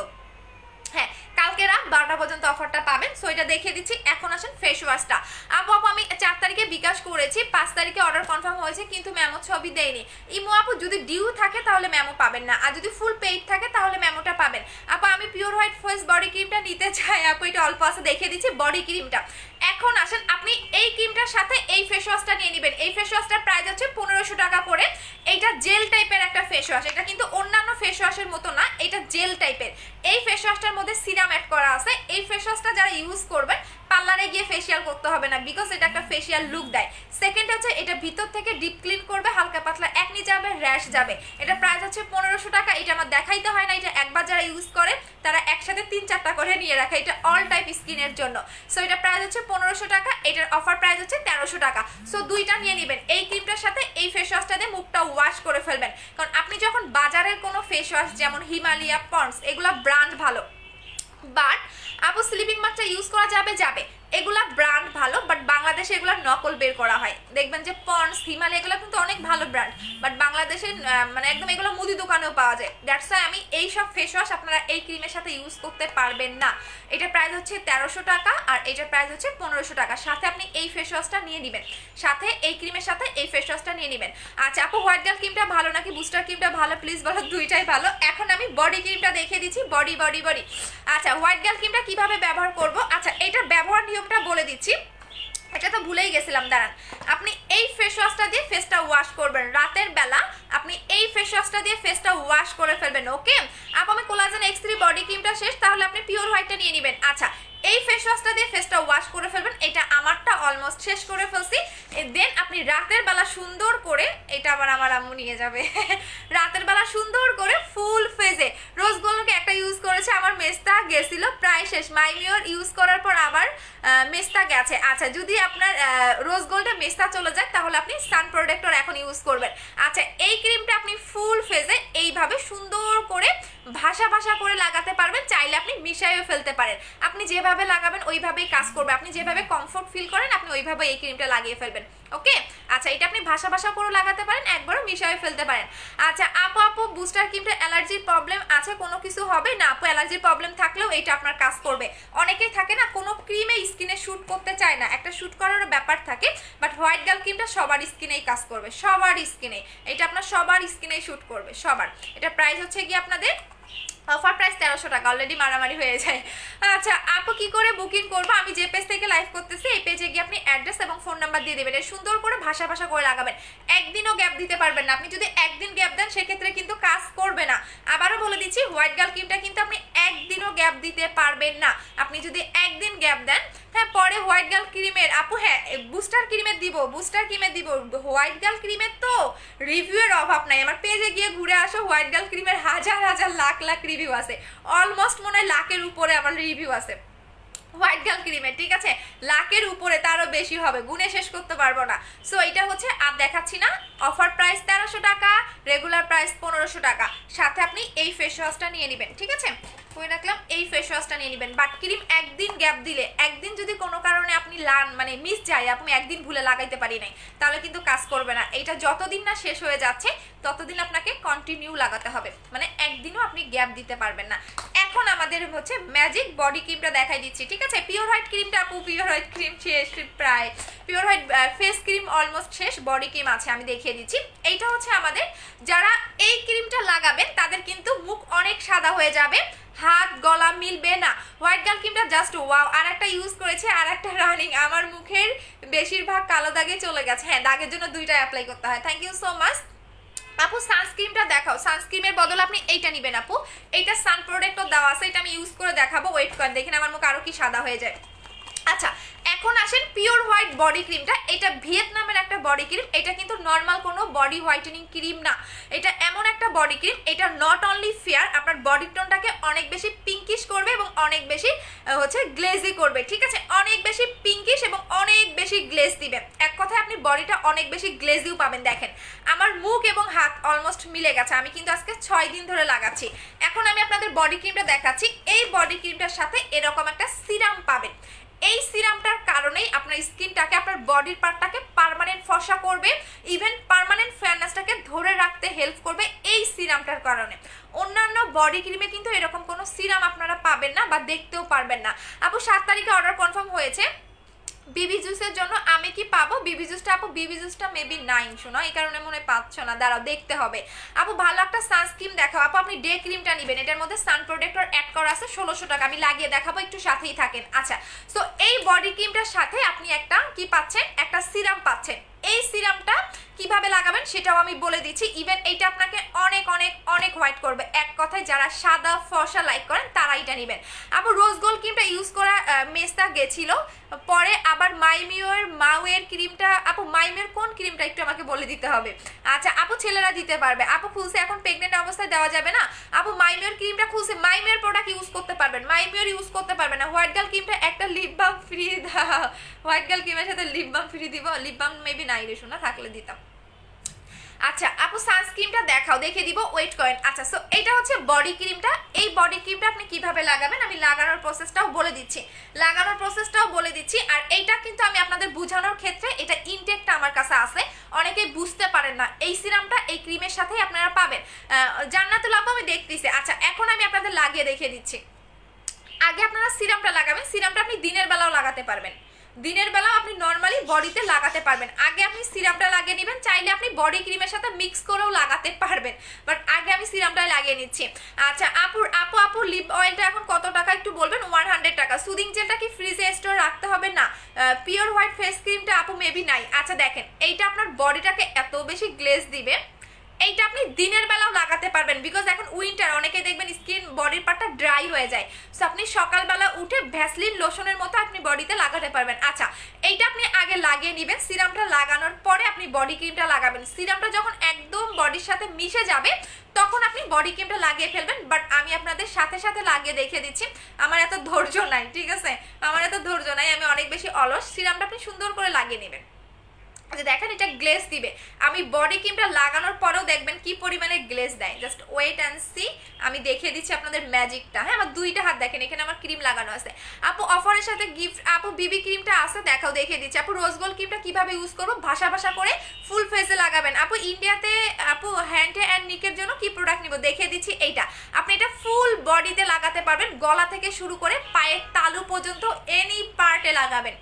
[SPEAKER 1] হ্যাঁ কালকে রাত 12টা পর্যন্ত অফারটা পাবেন। সো এটা দেখিয়ে দিচ্ছি। এখন আসেন ফেস ওয়াশটা। আপু আমি 4 তারিখে বিকাশ করেছি, 5 তারিখে অর্ডার কনফার্ম হয়েছে, কিন্তু মেমো ছবি দেয়নি। ইমো আপু যদি ডিউ থাকে তাহলে মেমো পাবেন না, আর যদি ফুল পেইড থাকে তাহলে মেমোটা পাবেন। আপু আমি পিওর হোয়াইট ফেস বডি ক্রিমটা নিতে চাই আপু, এটা অল্প আছে দেখিয়ে দিচ্ছি বডি ক্রিমটা। এখন আসেন আপনি এই ক্রিমটার সাথে এই ফেস ওয়াশটা নিয়ে নেবেন। এই ফেস ওয়াশটার প্রাইস হচ্ছে 1500 টাকা করে। এইটা জেল টাইপের একটা ফেস ওয়াশ, এটা কিন্তু অন্যান্য ফেস ওয়াশের মতো না, এটা জেল টাইপের। এই ফেস ওয়াশটার মধ্যে সিরাম অ্যাড করা আছে। এই ফেস ওয়াশটা যারা ইউজ করবেন পার্লারে গিয়ে ফেসিয়াল করতে হবে না, বিকজ এটা একটা ফেসিয়াল লুক দেয়। সেকেন্ড হচ্ছে এটা ভিতর থেকে ডিপ ক্লিন করবে, হালকা পাতলা একনি যাবে, র্যাশ যাবে। এটা প্রাইস হচ্ছে 1500 টাকা। এটা আমার দেখাইতে হয় না, এটা একবার যারা ইউজ করে তারা একসাথে 3-4টা করে নিয়ে রাখে, এটা অল টাইপ স্কিনের জন্য। সো এটা প্রাইস হচ্ছে 1500 টাকা, এটার অফার প্রাইস হচ্ছে 1300 টাকা। সো দুইটা নিয়ে নেবেন। এই ক্রিমটার সাথে এই ফেস ওয়াশটা দিয়ে মুখটা ওয়াশ করে ফেলবেন, কারণ আপনি যখন বাজারের কোনো ফেস ওয়াশ যেমন হিমালয়া, পন্ডস এগুলা ব্র্যান্ড ভালো, বাট আপু স্লিপিং মাস্কটা ইউজ করা যাবে, এগুলা ব্র্যান্ড ভালো, বাট বাংলাদেশে এগুলা নকল বের করা হয়। দেখবেন যে পন্ডস, হিমালয় এগুলো কিন্তু অনেক ভালো ব্র্যান্ড, বাট বাংলাদেশে মানে একদম এগুলো মুদি দোকানেও পাওয়া যায়। দ্যাটস ওয়াই আমি এই সব ফেস ওয়াশ আপনারা এই ক্রিমের সাথে ইউজ করতে পারবেন না। এটা প্রাইস হচ্ছে 1300 টাকা, আর এটার প্রাইস হচ্ছে 1500 টাকা। সাথে আপনি এই ফেস ওয়াশটা নিয়ে নেবেন, সাথে এই ক্রিমের সাথে এই ফেস ওয়াশটা নিয়ে নেবেন। আচ্ছা আপু হোয়াইট গার্ল ক্রিমটা ভালো নাকি বুস্টার ক্রিমটা ভালো, প্লিজ বলো। দুইটাই ভালো। এখন আমি বডি ক্রিমটা দেখিয়ে দিচ্ছি, বডি। আচ্ছা হোয়াইট গার্ল ক্রিমটা কিভাবে ব্যবহার করব, আচ্ছা এটার ব্যবহার নিয়মটা বলে দিচ্ছি। এটা তো ভুলেই গেছিলাম, দাঁড়ান। আপনি এই ফেস ওয়াশটা দিয়ে ফেসটা ওয়াশ করবেন রাতের বেলা, আপনি এই ফেস ওয়াশটা দিয়ে ফেসটা ওয়াশ করে ফেলবেন। ওকে আপু, আমি কোলাজেন X3 বডি ক্রিমটা শেষ, তাহলে আপনি পিওর হোয়াইটটা নিয়ে নেবেন। আচ্ছা, এই ফেস ওয়াশটা দিয়ে ফেসটা ওয়াশ করে ফেলবেন, এটা আমারটা অলমোস্ট শেষ করে ফেলছি। দেন আপনি রাতের বেলা সুন্দর করে, এটা আবার আমার আম্মু নিয়ে যাবে রাতের বেলা সুন্দর করে ফুল ফেজে রোজ গোল্ডকে একটা ইউজ করেছে, আমার মেস্তা গেছিল প্রায় শেষ। মাইমিওর ইউজ করার পর আবার মেস্তা গেছে। আচ্ছা, যদি আপনার রোজ গোল্ডে মেস্তা চলে যায় তাহলে আপনি সান প্রোটেক্টর এখন ইউজ করবেন। আচ্ছা, এই ক্রিমটা আপনি ফুল ফেজে এইভাবে সুন্দর করে ভাসা ভাসা করে লাগাতে পারবেন, চাইলে আপনি মিশাইও ফেলতে পারেন। আপনি যেভাবে লাগাবেন ওইভাবেই কাজ করবে, আপনি যেভাবে কমফোর্ট ফিল করেন আপনি ওইভাবে এই ক্রিমটা লাগিয়ে ফেলবেন। ওকে আচ্ছা, এটা আপনি ভাসা ভাসা করে লাগাতে পারেন, একবারও মিশাইও ফেলতে পারেন। আচ্ছা আপু বুস্টার ক্রিমটা অ্যালার্জির প্রবলেম আছে, কোনো কিছু হবে না আপু? অ্যালার্জির প্রবলেম থাকলেও এটা আপনার কাজ করবে। অনেকেই থাকে না কোনো ক্রিমে স্কিনে শুট করতে চায় না, একটা শুট করার ব্যাপার থাকে, বাট হোয়াইট গার্ল ক্রিমটা সবার স্কিনেই কাজ করবে, সবার স্কিনে। এটা আপনার সবার স্কিনেই শুট করবে, সবার। এটা প্রাইস হচ্ছে কি আপনাদের অফার প্রাইস 1300 টাকা, অলরেডি মারামারি হয়ে যায়। আচ্ছা আপু কি করে বুকিং করবো? আমি যে পেজ থেকে লাইভ করতেছি এই পেজে গিয়ে আপনি অ্যাড্রেস এবং ফোন নাম্বার দিয়ে দেবেন, সুন্দর করে ভাষা ভাষা করে লাগাবেন। একদিনও গ্যাপ দিতে পারবেন না, আপনি যদি একদিন গ্যাপ দেন সেক্ষেত্রে কিন্তু কাজ করবে না। আবারও বলে দিচ্ছি, হোয়াইট গার্ল ক্রিমটা কিন্তু আপনি একদিনও গ্যাপ দিতে পারবেন না। আপনি যদি একদিন গ্যাপ দেন, হ্যাঁ পরে হোয়াইট গার্ল ক্রিমের আপু, হ্যাঁ বুস্টার ক্রিমের দিব, বুস্টার ক্রিমের দিব, হোয়াইট গার্ল ক্রিমের তো রিভিউয়ের অভাব নাই। আমার পেজে গিয়ে ঘুরে আসো, হোয়াইট গার্ল ক্রিমের হাজার হাজার লাখ লাখ রিভিউ আছে, অলমোস্ট মনে হয় লাখের উপরে আমার রিভিউ আছে হোয়াইট গার্ল ক্রিমের, ঠিক আছে? লাখের উপরে, তারও বেশি হবে, গুণে শেষ করতে পারবো না। সো এটা হচ্ছে আর দেখাচ্ছি না, অফার প্রাইস 1300 টাকা, রেগুলার প্রাইস 1500 টাকা। সাথে আপনি এই ফেস ওয়াশটা নিয়ে নেবেন, ঠিক আছে? করে রাখলাম, এই ফেস ওয়াশটা নিয়ে নেবেন। বাট ক্রিম একদিন গ্যাপ দিলে, একদিন যদি কোনো কারণে আপনি মানে মিস যায়, আপনি একদিন ভুলে লাগাইতে পারি নাই, তাহলে কিন্তু কাজ করবে না। এটা যতদিন না শেষ হয়ে যাচ্ছে ততদিন আপনাকে কন্টিনিউ লাগাতে হবে, মানে একদিনও আপনি গ্যাপ দিতে পারবেন না। এখন আমাদের হচ্ছে ম্যাজিক বডি ক্রিমটা দেখাই দিচ্ছি, ঠিক আছে? পিওর হোয়াইট ক্রিমটা আপু, পিওর হোয়াইট ক্রিম শেষ প্রায়, pure white face cream almost শেষ, বডি ক্রিম আছে, আমি দেখিয়ে দিচ্ছি। এইটা হচ্ছে আমাদের, যারা এই ক্রিমটা লাগাবেন তাদের কিন্তু মুখ অনেক সাদা হয়ে যাবে, হাত গলা মিলবে না। হোয়াইট গার্ল ক্রিমটা জাস্ট ওয়াও। আর একটা ইউজ করেছে, আর একটা রানিং, আমার মুখের বেশিরভাগ কালো দাগে চলে গেছে। হ্যাঁ, দাগের জন্য দুইটা অ্যাপ্লাই করতে হয়। থ্যাংক ইউ সো মাচ আপু। সানস্ক্রিনটা দেখাও, সানস্ক্রিনের বদলে আপনি এইটা নেবেন আপু, এইটা সান প্রোটেক্টর দেওয়া আছে, এটা আমি ইউজ করে দেখাবো। ওয়েট করেন, দেখেন আমার মুখ আরো কি সাদা হয়ে যায়। আচ্ছা এখন আসেন পিওর হোয়াইট বডি ক্রিমটা, এটা ভিয়েতনামের একটা বডি ক্রিম, এটা কিন্তু নর্মাল কোনো বডি হোয়াইটেনিং ক্রিম না, এটা এমন একটা বডি ক্রিম, এটা নট অনলি ফেয়ার, আপনার বডি টোনটাকে অনেক বেশি পিঙ্কিশ করবে এবং অনেক বেশি হচ্ছে গ্লেজি করবে, ঠিক আছে? অনেক বেশি পিঙ্কিশ এবং অনেক বেশি গ্লেজ দিবে, এক কথায় আপনি বডিটা অনেক বেশি গ্লেজিও পাবেন। দেখেন আমার মুখ এবং হাত অলমোস্ট মিলে গেছে, আমি কিন্তু আজকে 6 দিন ধরে লাগাচ্ছি। এখন আমি আপনাদের বডি ক্রিমটা দেখাচ্ছি, এই বডি ক্রিমটার সাথে এরকম একটা সিরাম পাবেন। এই সিরামটার কারণেই আপনার স্কিনটাকে, আপনার বডির পার্টটাকে পার্মানেন্ট ফর্সা করবে, ইভেন পার্মানেন্ট ফেয়ারনেসটাকে ধরে রাখতে হেল্প করবে এই সিরামটার কারণে। অন্যান্য বডি ক্রিমে কিন্তু এরকম কোনো সিরাম আপনারা পাবেন না বা দেখতেও পারবেন না। আপু 7 তারিখে অর্ডার কনফার্ম হয়েছে বিবি জুসের জন্য, আমি কি পাবো বিবি জুসটা? আপু বিবি জুসটা মেবি নাই, শোনো এই কারণে মনে পাচ্ছ না, দাঁড়াও দেখতে হবে। আপু ভালো একটা সানস্ক্রিন দেখাও আপু, আপনি ডে ক্রিমটা নেবেন, এটার মধ্যে সান প্রোটেক্টর অ্যাড করা আছে, 1600 টাকা, আমি লাগিয়ে দেখাবো, একটু সাথেই থাকেন। আচ্ছা সো এই বডি ক্রিমটার সাথে আপনি একটা কি পাচ্ছেন, একটা সিরাম পাচ্ছেন। এই সিরামটা কিভাবে লাগাবেন সেটাও আমি বলে দিচ্ছি, ইভেন এইটা আপনাকে অনেক অনেক অনেক হোয়াইট করবে, এক কথায় যারা সাদা ফর্সা লাইক করেন তারা এটা নেবেন। আপু রোজ গোল্ড ক্রিমটা ইউজ করা মেস্তা গেছিল, পরে আবার মাইমিওর মাউয়ের ক্রিমটা, আপু মাইমিওর কোন ক্রিমটা একটু আমাকে বলে দিতে হবে। আচ্ছা আপু ছেলেরা দিতে পারবে, আপু খুলছে, এখন প্রেগনেন্ট অবস্থায় দেওয়া যাবে না আপু। মাইমিওর ক্রিমটা খুলছে, মাইমিওর প্রোডাক্ট ইউজ করতে পারবেন, মাইমিওর ইউজ করতে পারবেন না। হোয়াইট গার্ল ক্রিমটা একটা লিপ বাম ফ্রি দাও, হোয়াইট গার্ল ক্রিমের সাথে লিপ বাম ফ্রি দিব, লিপ বাম মেবি নাই রে শোনা, থাকলে দিতাম। আচ্ছা আপু সানস্ক্রিনটা দেখাও, দেখে দিব, ওয়েট করেন। আচ্ছা সো এইটা হচ্ছে বডি ক্রিমটা, এই বডি ক্রিমটা আপনি কিভাবে লাগাবেন আমি লাগানোর প্রসেসটাও বলে দিচ্ছি, আর এইটা কিন্তু আমি আপনাদের বোঝানোর ক্ষেত্রে এটা ইনটেকটা আমার কাছে আছে, অনেকেই বুঝতে পারেন না। এই সিরামটা এই ক্রিমের সাথেই আপনারা পাবেন, জান্নাতুল আপু আমি দেখতেছি। আচ্ছা এখন আমি আপনাদের লাগিয়ে দেখিয়ে দিচ্ছি। আগে আপনারা সিরামটা লাগাবেন, সিরামটা আপনি দিনের বেলাও লাগাতে পারবেন, দিনের বেলা আপনি নর্মালি বডিতে লাগাতে পারবেন। আগে আপনি সিরামটা লাগিয়ে নেবেন, চাইলে আপনি বডি ক্রিমের সাথে মিক্স করেও লাগাতে পারবেন, বাট আগে আমি সিরামটা লাগিয়ে নিচ্ছি। আচ্ছা আপু লিপ অয়েলটা এখন কত টাকা একটু বলবেন? 100 টাকা। সুদিং জেলটা কি ফ্রিজে স্টোর রাখতে হবে? না। পিওর হোয়াইট ফেস ক্রিমটা আপু মেবি নাই। আচ্ছা দেখেন, এইটা আপনার বডিটাকে এত বেশি গ্লেজ দিবে, এইটা আপনি দিনের বেলাও লাগাতে পারবেন, বিকজ এখন উইন্টার, অনেকে দেখবেন স্কিন বডির পার্টটা ড্রাই হয়ে যায়, সো আপনি সকালবেলা উঠে ভ্যাসলিন লোশনের মতো আপনি বডিতে লাগাতে পারবেন। আচ্ছা এইটা আপনি আগে লাগিয়ে নেবেন, সিরামটা লাগানোর পরে আপনি বডি ক্রিমটা লাগাবেন। সিরামটা যখন একদম বডির সাথে মিশে যাবে তখন আপনি বডি ক্রিমটা লাগিয়ে ফেলবেন, বাট আমি আপনাদের সাথে সাথে লাগিয়ে দেখিয়ে দিচ্ছি, আমার এত ধৈর্য নাই, ঠিক আছে, আমার এত ধৈর্য নাই, আমি অনেক বেশি অলস। সিরামটা আপনি সুন্দর করে লাগিয়ে নেবেন। আচ্ছা দেখেন, এটা গ্লেজ দিবে, আমি বডি ক্রিমটা লাগানোর পরেও দেখবেন কি পরিমাণে গ্লেজ দেয়, জাস্ট ওয়েট অ্যান্ড সি। আমি দেখিয়ে দিচ্ছি আপনাদের ম্যাজিকটা। হ্যাঁ, আমার দুইটা হাত দেখেন, এখানে আমার ক্রিম লাগানো আছে। আপু অফারের সাথে গিফট, আপু বিবি ক্রিমটা আছে, দেখাও, দেখিয়ে দিচ্ছি। আপু রোজ গোল্ড ক্রিমটা কিভাবে ইউজ করবো, ভাষা ভাষা করে ফুল ফেসে লাগাবেন। আপু ইন্ডিয়াতে আপু হ্যান্ড অ্যান্ড নিকের জন্য কি প্রোডাক্ট নিব, দেখিয়ে দিচ্ছি। এইটা আপনি এটা ফুল বডিতে লাগাতে পারবেন, গলা থেকে শুরু করে পায়ের তালু পর্যন্ত এনি পার্টে লাগাবেন।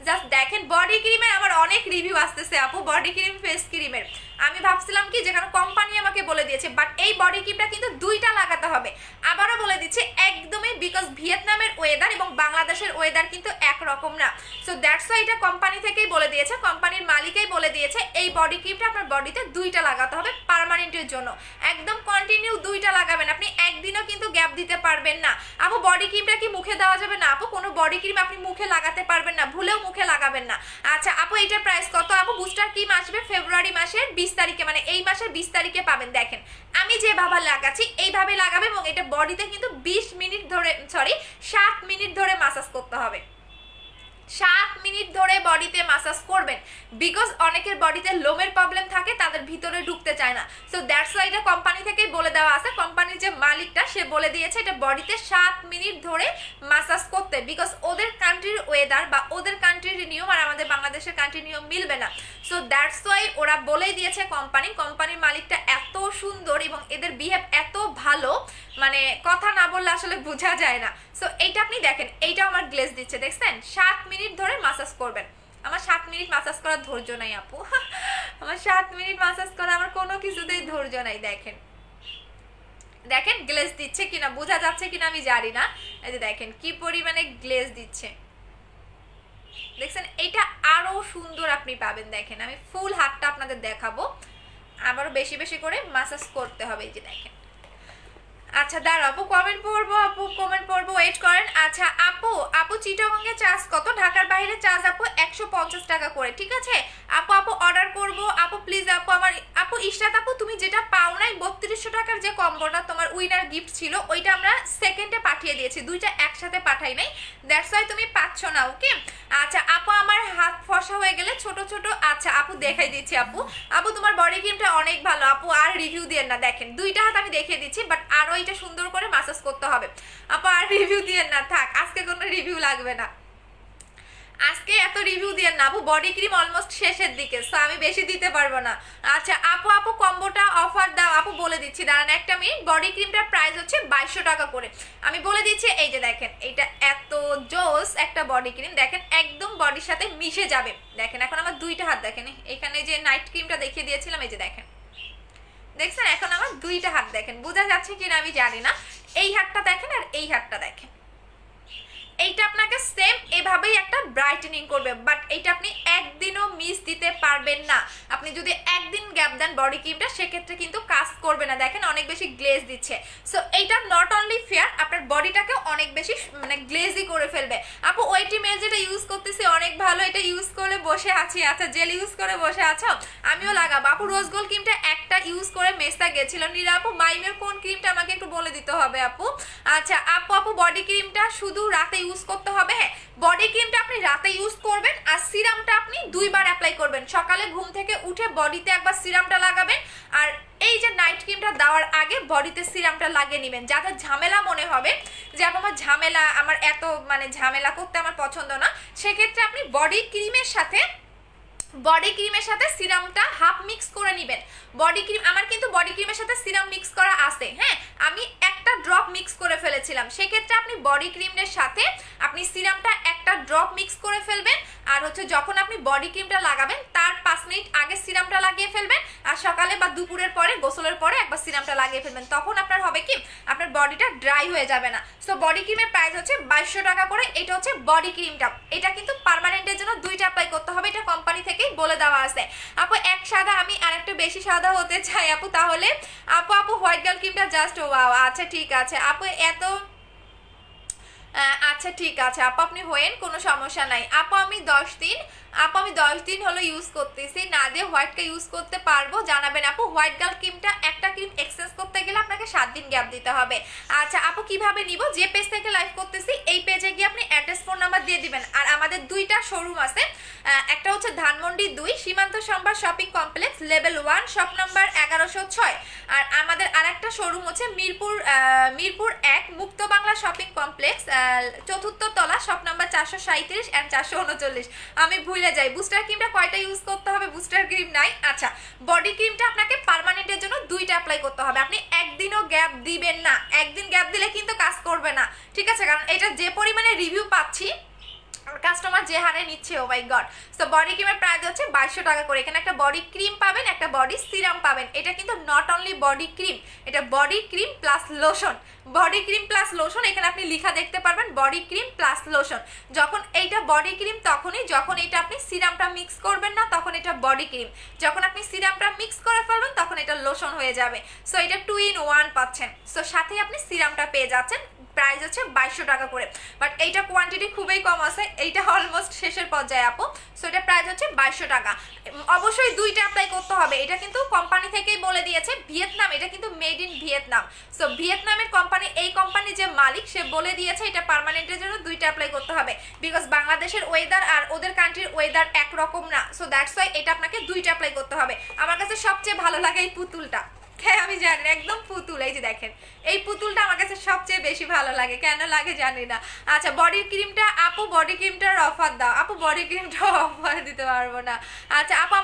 [SPEAKER 1] জাস্ট দেখেন, বডি ক্রিমের আমার অনেক রিভিউ আসতেছে আপু, বডি ক্রিম ফেস ক্রিমের। আমি ভাবছিলাম কি যেখানে কোম্পানি আমাকে বলে দিয়েছে, বাট এই বডি ক্রিমটা কিন্তু দুইটা লাগাতে হবে। আবারও বলে দিচ্ছি, একদমই, বিকজ ভিয়েতনামের ওয়েদার এবং বাংলাদেশের ওয়েদার কিন্তু একরকম না, সো দ্যাটস ওয়াই এটা কোম্পানি থেকেই বলে দিয়েছে, কোম্পানির মালিকই বলে দিয়েছে এই বডি ক্রিমটা আপনার বডিতে দুইটা লাগাতে হবে পার্মানেন্টের জন্য, একদম কন্টিনিউ দুইটা লাগাবেন, আপনি একদিনও কিন্তু গ্যাপ দিতে পারবেন না। আপু বডি ক্রিমটা কি মুখে দেওয়া যাবে? না আপু, কোনো বডি ক্রিম আপনি মুখে লাগাতে পারবেন না, ভুলেও মুখে লাগাবেন না। আচ্ছা আপু এইটার প্রাইস কত? আপু বুস্টার ক্রিম আসবে ফেব্রুয়ারি মাসের 20 তারিখে, মানে এই মাসের 20 তারিখে পাবেন। দেখেন আমি যেভাবে লাগাচ্ছি এইভাবে লাগাবে, এবং এটা বডিতে কিন্তু 20 মিনিট ধরে, 7 মিনিট ধরে মাসাজ করতে হবে। 7 মিনিট ধরে বডিতে মাসাজ করবেন, বিকজ অনেকের বডিতে লোমের প্রবলেম থাকে, তাদের ভিতরে ঢুকতে চায় না, সো দ্যাটস ওয়াই এটা কোম্পানি থেকেই বলে দেওয়া আছে। কোম্পানির যে মালিকটা সে বলে দিয়েছে এটা বডিতে 7 মিনিট ধরে মাসাজ করতে, বিকজ ওদের কান্ট্রির ওয়েদার বা ওদের কান্ট্রির নিয়ম আর আমাদের বাংলাদেশের কান্ট্রির নিয়ম মিলবে না, সো দ্যাটস ওয়াই ওরা বলেই দিয়েছে। কোম্পানির মালিকটা এত সুন্দর এবং এদের বিহেভ এত ভালো, মানে কথা না বললে আসলে বোঝা যায় না। সো এইটা আপনি দেখেন, এইটা আমার গ্লেজ দিচ্ছে, দেখছেন? 7 মিনিট ধরে মাসাজ করবেন। আমার 7 মিনিট মাসাজ করার ধৈর্য নাই আপু, আমার 7 মিনিট মাসাজ করা আমার কোনো কিছুতেই ধৈর্য নাই। দেখেন দেখেন গ্লেজ দিচ্ছে কিনা, বোঝা যাচ্ছে কিনা আমি জানি না, এই যে দেখেন কি পরিমাণে গ্লেজ দিচ্ছে, দেখছেন? এটা আরো সুন্দর আপনি পাবেন। দেখেন আমি ফুল হাতটা আপনাদের দেখাবো, আবারও বেশি বেশি করে মাসাজ করতে হবে, এই যে দেখেন। আচ্ছা দাঁড়াও আপু, কমেন্ট পড়বো, আপু কমেন্ট পড়বো, ওয়েট করেন। আচ্ছা আপু চিটাগংয়ে চার্জ কত? ঢাকার বাইরে চার্জ আপু 150 টাকা করে, ঠিক আছে আপু অর্ডার করবো আপু, প্লিজ আপু। আমার আপু ইশরাত আপু, তুমি যেটা পাও নাই 3200 টাকার যে কম্বোটা তোমার উইনার গিফট ছিল, ওইটা আমরা সেকেন্ডে পাঠিয়ে দিয়েছি, দুইটা একসাথে পাঠাই নাই, দ্যাটস ওয়াই তুমি পাচ্ছ না, ওকে। আচ্ছা আপু আমার হাত ফসা হয়ে গেলে ছোট ছোট, আচ্ছা আপু দেখাই দিচ্ছি। আপু তোমার বডি ক্রিমটা অনেক ভালো আপু, আর রিভিউ দিয়ে না, দেখেন দুইটা হাত আমি দেখিয়ে দিচ্ছি, বাট আরো এটা সুন্দর করে মাসাজ করতে হবে আপু, আর রিভিউ দিয়ে না, থাক আজকে কোনো রিভিউ লাগবে না, আজকে এত রিভিউ দিয়ে না আপু, বডি ক্রিম অলমোস্ট শেষের দিকে, সো আমি বেশি দিতে পারবো না। আচ্ছা আপু কম্বোটা অফার দাও আপু, বলে দিচ্ছি দাঁড়ান একটা মিনিট। বডি ক্রিমটার প্রাইস হচ্ছে 2200 টাকা করে, আমি বলে দিচ্ছি। এই যে দেখেন, এটা এত জোস একটা বডি ক্রিম, দেখেন একদম বডির সাথে মিশে যাবে। দেখেন এখন আমার দুইটা হাত দেখেন, এখানে যে নাইট ক্রিমটা দেখিয়ে দিয়েছিলাম, এই যে দেখেন, দেখছেন? এখন আমার দুইটা হাত দেখেন, বোঝা যাচ্ছে কিনা আমি জানি না, এই হাতটা দেখেন আর এই হাতটা দেখেন, এইটা আপনাকে সেম এভাবেই একটা ব্রাইটেনিং করবে, বাট এইটা আপনি একদিনও মিস দিতে পারবেন না। আপনি যদি একদিন গ্যাপ দেন বডি ক্রিমটা, সেক্ষেত্রে কিন্তু কাজ করবে না। দেখেন অনেক বেশি গ্লেজ দিচ্ছে, সো এইটা নট অনলি ফেয়ার, আপনার বডিটাকে অনেক বেশি মানে গ্লেজি করে ফেলবে। আপু ওয়েটি মেল যেটা ইউজ করতেছি অনেক ভালো, এটা ইউজ করে বসে আছি। আচ্ছা জেল ইউজ করে বসে আছো, আমিও লাগাবো। আপু রোজ গোল্ড ক্রিমটা একটা ইউজ করে মেসটা গেছিল। নীরা আপু মাইমের কোন ক্রিমটা আমাকে একটু বলে দিতে হবে আপু। আচ্ছা আপু বডি ক্রিমটা শুধু রাতে ইউজ করতে হবে? হ্যাঁ, বডি ক্রিমটা আপনি রাতে ইউজ করবেন, আর সিরামটা আপনি 2 বার অ্যাপ্লাই করবেন। সকালে ঘুম থেকে উঠে বডিতে একবার সিরামটা লাগাবেন, আর এই যে নাইট ক্রিমটা দেওয়ার আগে বডিতে সিরামটা লাগিয়ে নেবেন। যাদের ঝামেলা মনে হবে যে আমার ঝামেলা, আমার এত মানে ঝামেলা করতে আমার পছন্দ না, সেক্ষেত্রে আপনি বডি ক্রিমের সাথে বডি ক্রিমের সাথে সিরামটা হাফ মিক্স করে নেবেন। বডি ক্রিম আমার কিন্তু বডি ক্রিমের সাথে সিরাম মিক্স করা আছে, হ্যাঁ আমি একটা ড্রপ মিক্স করে ফেলেছিলাম, সেক্ষেত্রে আপনি বডি ক্রিমের সাথে আপনি সিরামটা একটা ড্রপ মিক্স করে ফেলবেন। আর হচ্ছে যখন আপনি বডি ক্রিমটা লাগাবেন তার 5 মিনিট আগে সিরামটা লাগিয়ে ফেলবেন, আর সকালে বা দুপুরের পরে গোসলের পরে একবার সিরামটা লাগিয়ে ফেলবেন। তখন আপনার হবে কি, আপনার বডিটা ড্রাই হয়ে যাবে না। সো বডি ক্রিমের প্রাইস হচ্ছে 2200 টাকা করে। এটা হচ্ছে বডি ক্রিমটা, এটা কিন্তু পার্মানেন্টের জন্য 2টা অ্যাপ্লাই করতে হবে, এটা কোম্পানি থেকেই বলে দেওয়া আছে। আপু এক সাদা, আমি আরেকটু বেশি সাদা হতে চাই আপু, তাহলে আপু হোয়াইট গার্ল ক্রিমটা জাস্ট ওয়াও। আচ্ছা ঠিক আছে আপু, এত আচ্ছা ঠিক আছে আপু, আপনি হয়েন, কোনো সমস্যা নাই আপু। আমি 10 দিন হলো ইউজ করতেছি, না দিয়ে হোয়াইটটা ইউজ করতে পারবো জানাবেন আপু। হোয়াইট গার্ল ক্রিমটা একটা ক্রিম এক্সচেঞ্জ করতে গেলে আপনাকে 7 দিন গ্যাপ দিতে হবে। আচ্ছা আপু কিভাবে নিব, যে পেজ থেকে লাইভ করতেছি এই পেজে গিয়ে আপনি অ্যাড্রেস ফোন নাম্বার দিয়ে দিবেন। আর আমাদের 2টা শোরুম আছে, একটা হচ্ছে ধানমন্ডি 2 সীমান্ত সম্ভার shopping complex level 1 shop number 1106, আর আমাদের আরেকটা শোরুম হচ্ছে মিরপুর 1 মুক্ত বাংলা শপিং কমপ্লেক্স 4th তলা শপ নাম্বার 437 এন্ড 439। আমি ভুলে যাই বুস্টার ক্রিমটা কয়টা ইউজ করতে হবে, বুস্টার ক্রিম নাই। আচ্ছা বডি ক্রিমটা আপনাকে পার্মানেন্টের জন্য 2টা অ্যাপ্লাই করতে হবে, আপনি একদিনও গ্যাপ দিবেন না, একদিন গ্যাপ দিলে কিন্তু কাজ করবে না, ঠিক আছে? কারণ এটা যে পরিমাণে রিভিউ পাচ্ছি, কাস্টমার যে হারে নিচ্ছে, ও মাই গড। সো বডি ক্রিমের প্রাইস হচ্ছে 2200 টাকা করে। এখানে একটা বডি ক্রিম পাবেন, একটা বডি সিরাম পাবেন। এটা কিন্তু নট অনলি বডি ক্রিম, এটা body cream plus lotion. Body cream plus lotion, এখানে আপনি লেখা দেখতে পারবেন বডি ক্রিম প্লাস লোশন। যখন এইটা বডি ক্রিম তখনই, যখন এটা আপনি সিরামটা মিক্স করবেন না তখন এটা বডি ক্রিম, যখন আপনি সিরামটা মিক্স করে ফেলবেন তখন এটা লোশন হয়ে যাবে। সো এটা 2 in 1 পাচ্ছেন। সো সাথে আপনি সিরামটা পেয়ে যাচ্ছেন, প্রাইস হচ্ছে 2200 টাকা করে। বাট এইটা কোয়ান্টিটি খুবই কম আছে, এইটা অলমোস্ট শেষের পর্যায়ে আপু। সো এটা প্রাইস হচ্ছে 2200 টাকা। অবশ্যই 2টা অ্যাপ্লাই করতে হবে, এটা কিন্তু কোম্পানি থেকেই বলে দিয়েছে, ভিয়েতনাম, এটা কিন্তু মেড ইন ভিয়েতনাম। সো ভিয়েতনামের কোম্পানি, এই কোম্পানি যে মালিক সে বলে দিয়েছে এটা পার্মানেন্টের জন্য 2টা অ্যাপ্লাই করতে হবে, বিকজ বাংলাদেশের ওয়েদার আর ওদের কান্ট্রির ওয়েদার একরকম না। সো দ্যাটস ওয়াই এটা আপনাকে 2টা অ্যাপ্লাই করতে হবে। আমার কাছে সবচেয়ে ভালো লাগে এই পুতুলটা, হ্যাঁ আমি জানি না, একদম পুতুল, এই যে দেখেন এই পুতুলটা আমার কাছে সবচেয়ে বেশি ভালো লাগে, কেন লাগে জানি না। আচ্ছা বডি ক্রিমটা আপু, বডি ক্রিমটার অফার দাও আপু, বডি ক্রিমটা অফার দিতে পারবো না। আচ্ছা আপু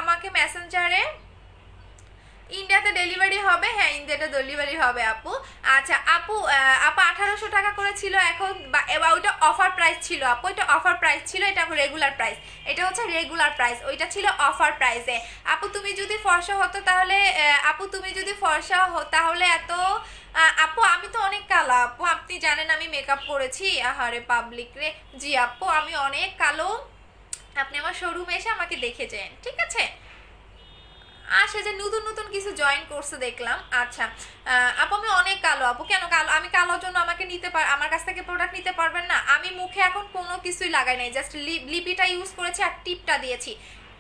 [SPEAKER 1] আমাকে মেসেঞ্জারে, ইন্ডিয়াতে ডেলিভারি হবে, হ্যাঁ ইন্ডিয়াতে ডেলিভারি হবে আপু। আচ্ছা আপু 1800 টাকা করে ছিল, এখন ওইটা অফার প্রাইস ছিল আপু, এটা অফার প্রাইস ছিল, এটা রেগুলার প্রাইস, এটা হচ্ছে রেগুলার প্রাইস, ওইটা ছিল অফার প্রাইসে। আপু তুমি যদি ফর্সা হতো তাহলে, আপু তুমি যদি ফর্সা তাহলে এত, আপু আমি তো অনেক কালো আপু, আপনি জানেন আমি মেকআপ করেছি, আহারে পাবলিক রে। জি আপু আমি অনেক কালো, আপনি আমার শোরুমে এসে আমাকে দেখে যান, ঠিক আছে? আসে যে নতুন নতুন কিছু জয়েন করছে দেখলাম। আচ্ছা আপু আমি অনেক কালো আপু, কেন কালো? আমি কালোর জন্য আমাকে আমার কাছ থেকে প্রোডাক্ট নিতে পারবেন না? আমি মুখে এখন কোনো কিছুই লাগাই নাই, জাস্ট লিপিটা ইউজ করেছি আর টিপটা দিয়েছি,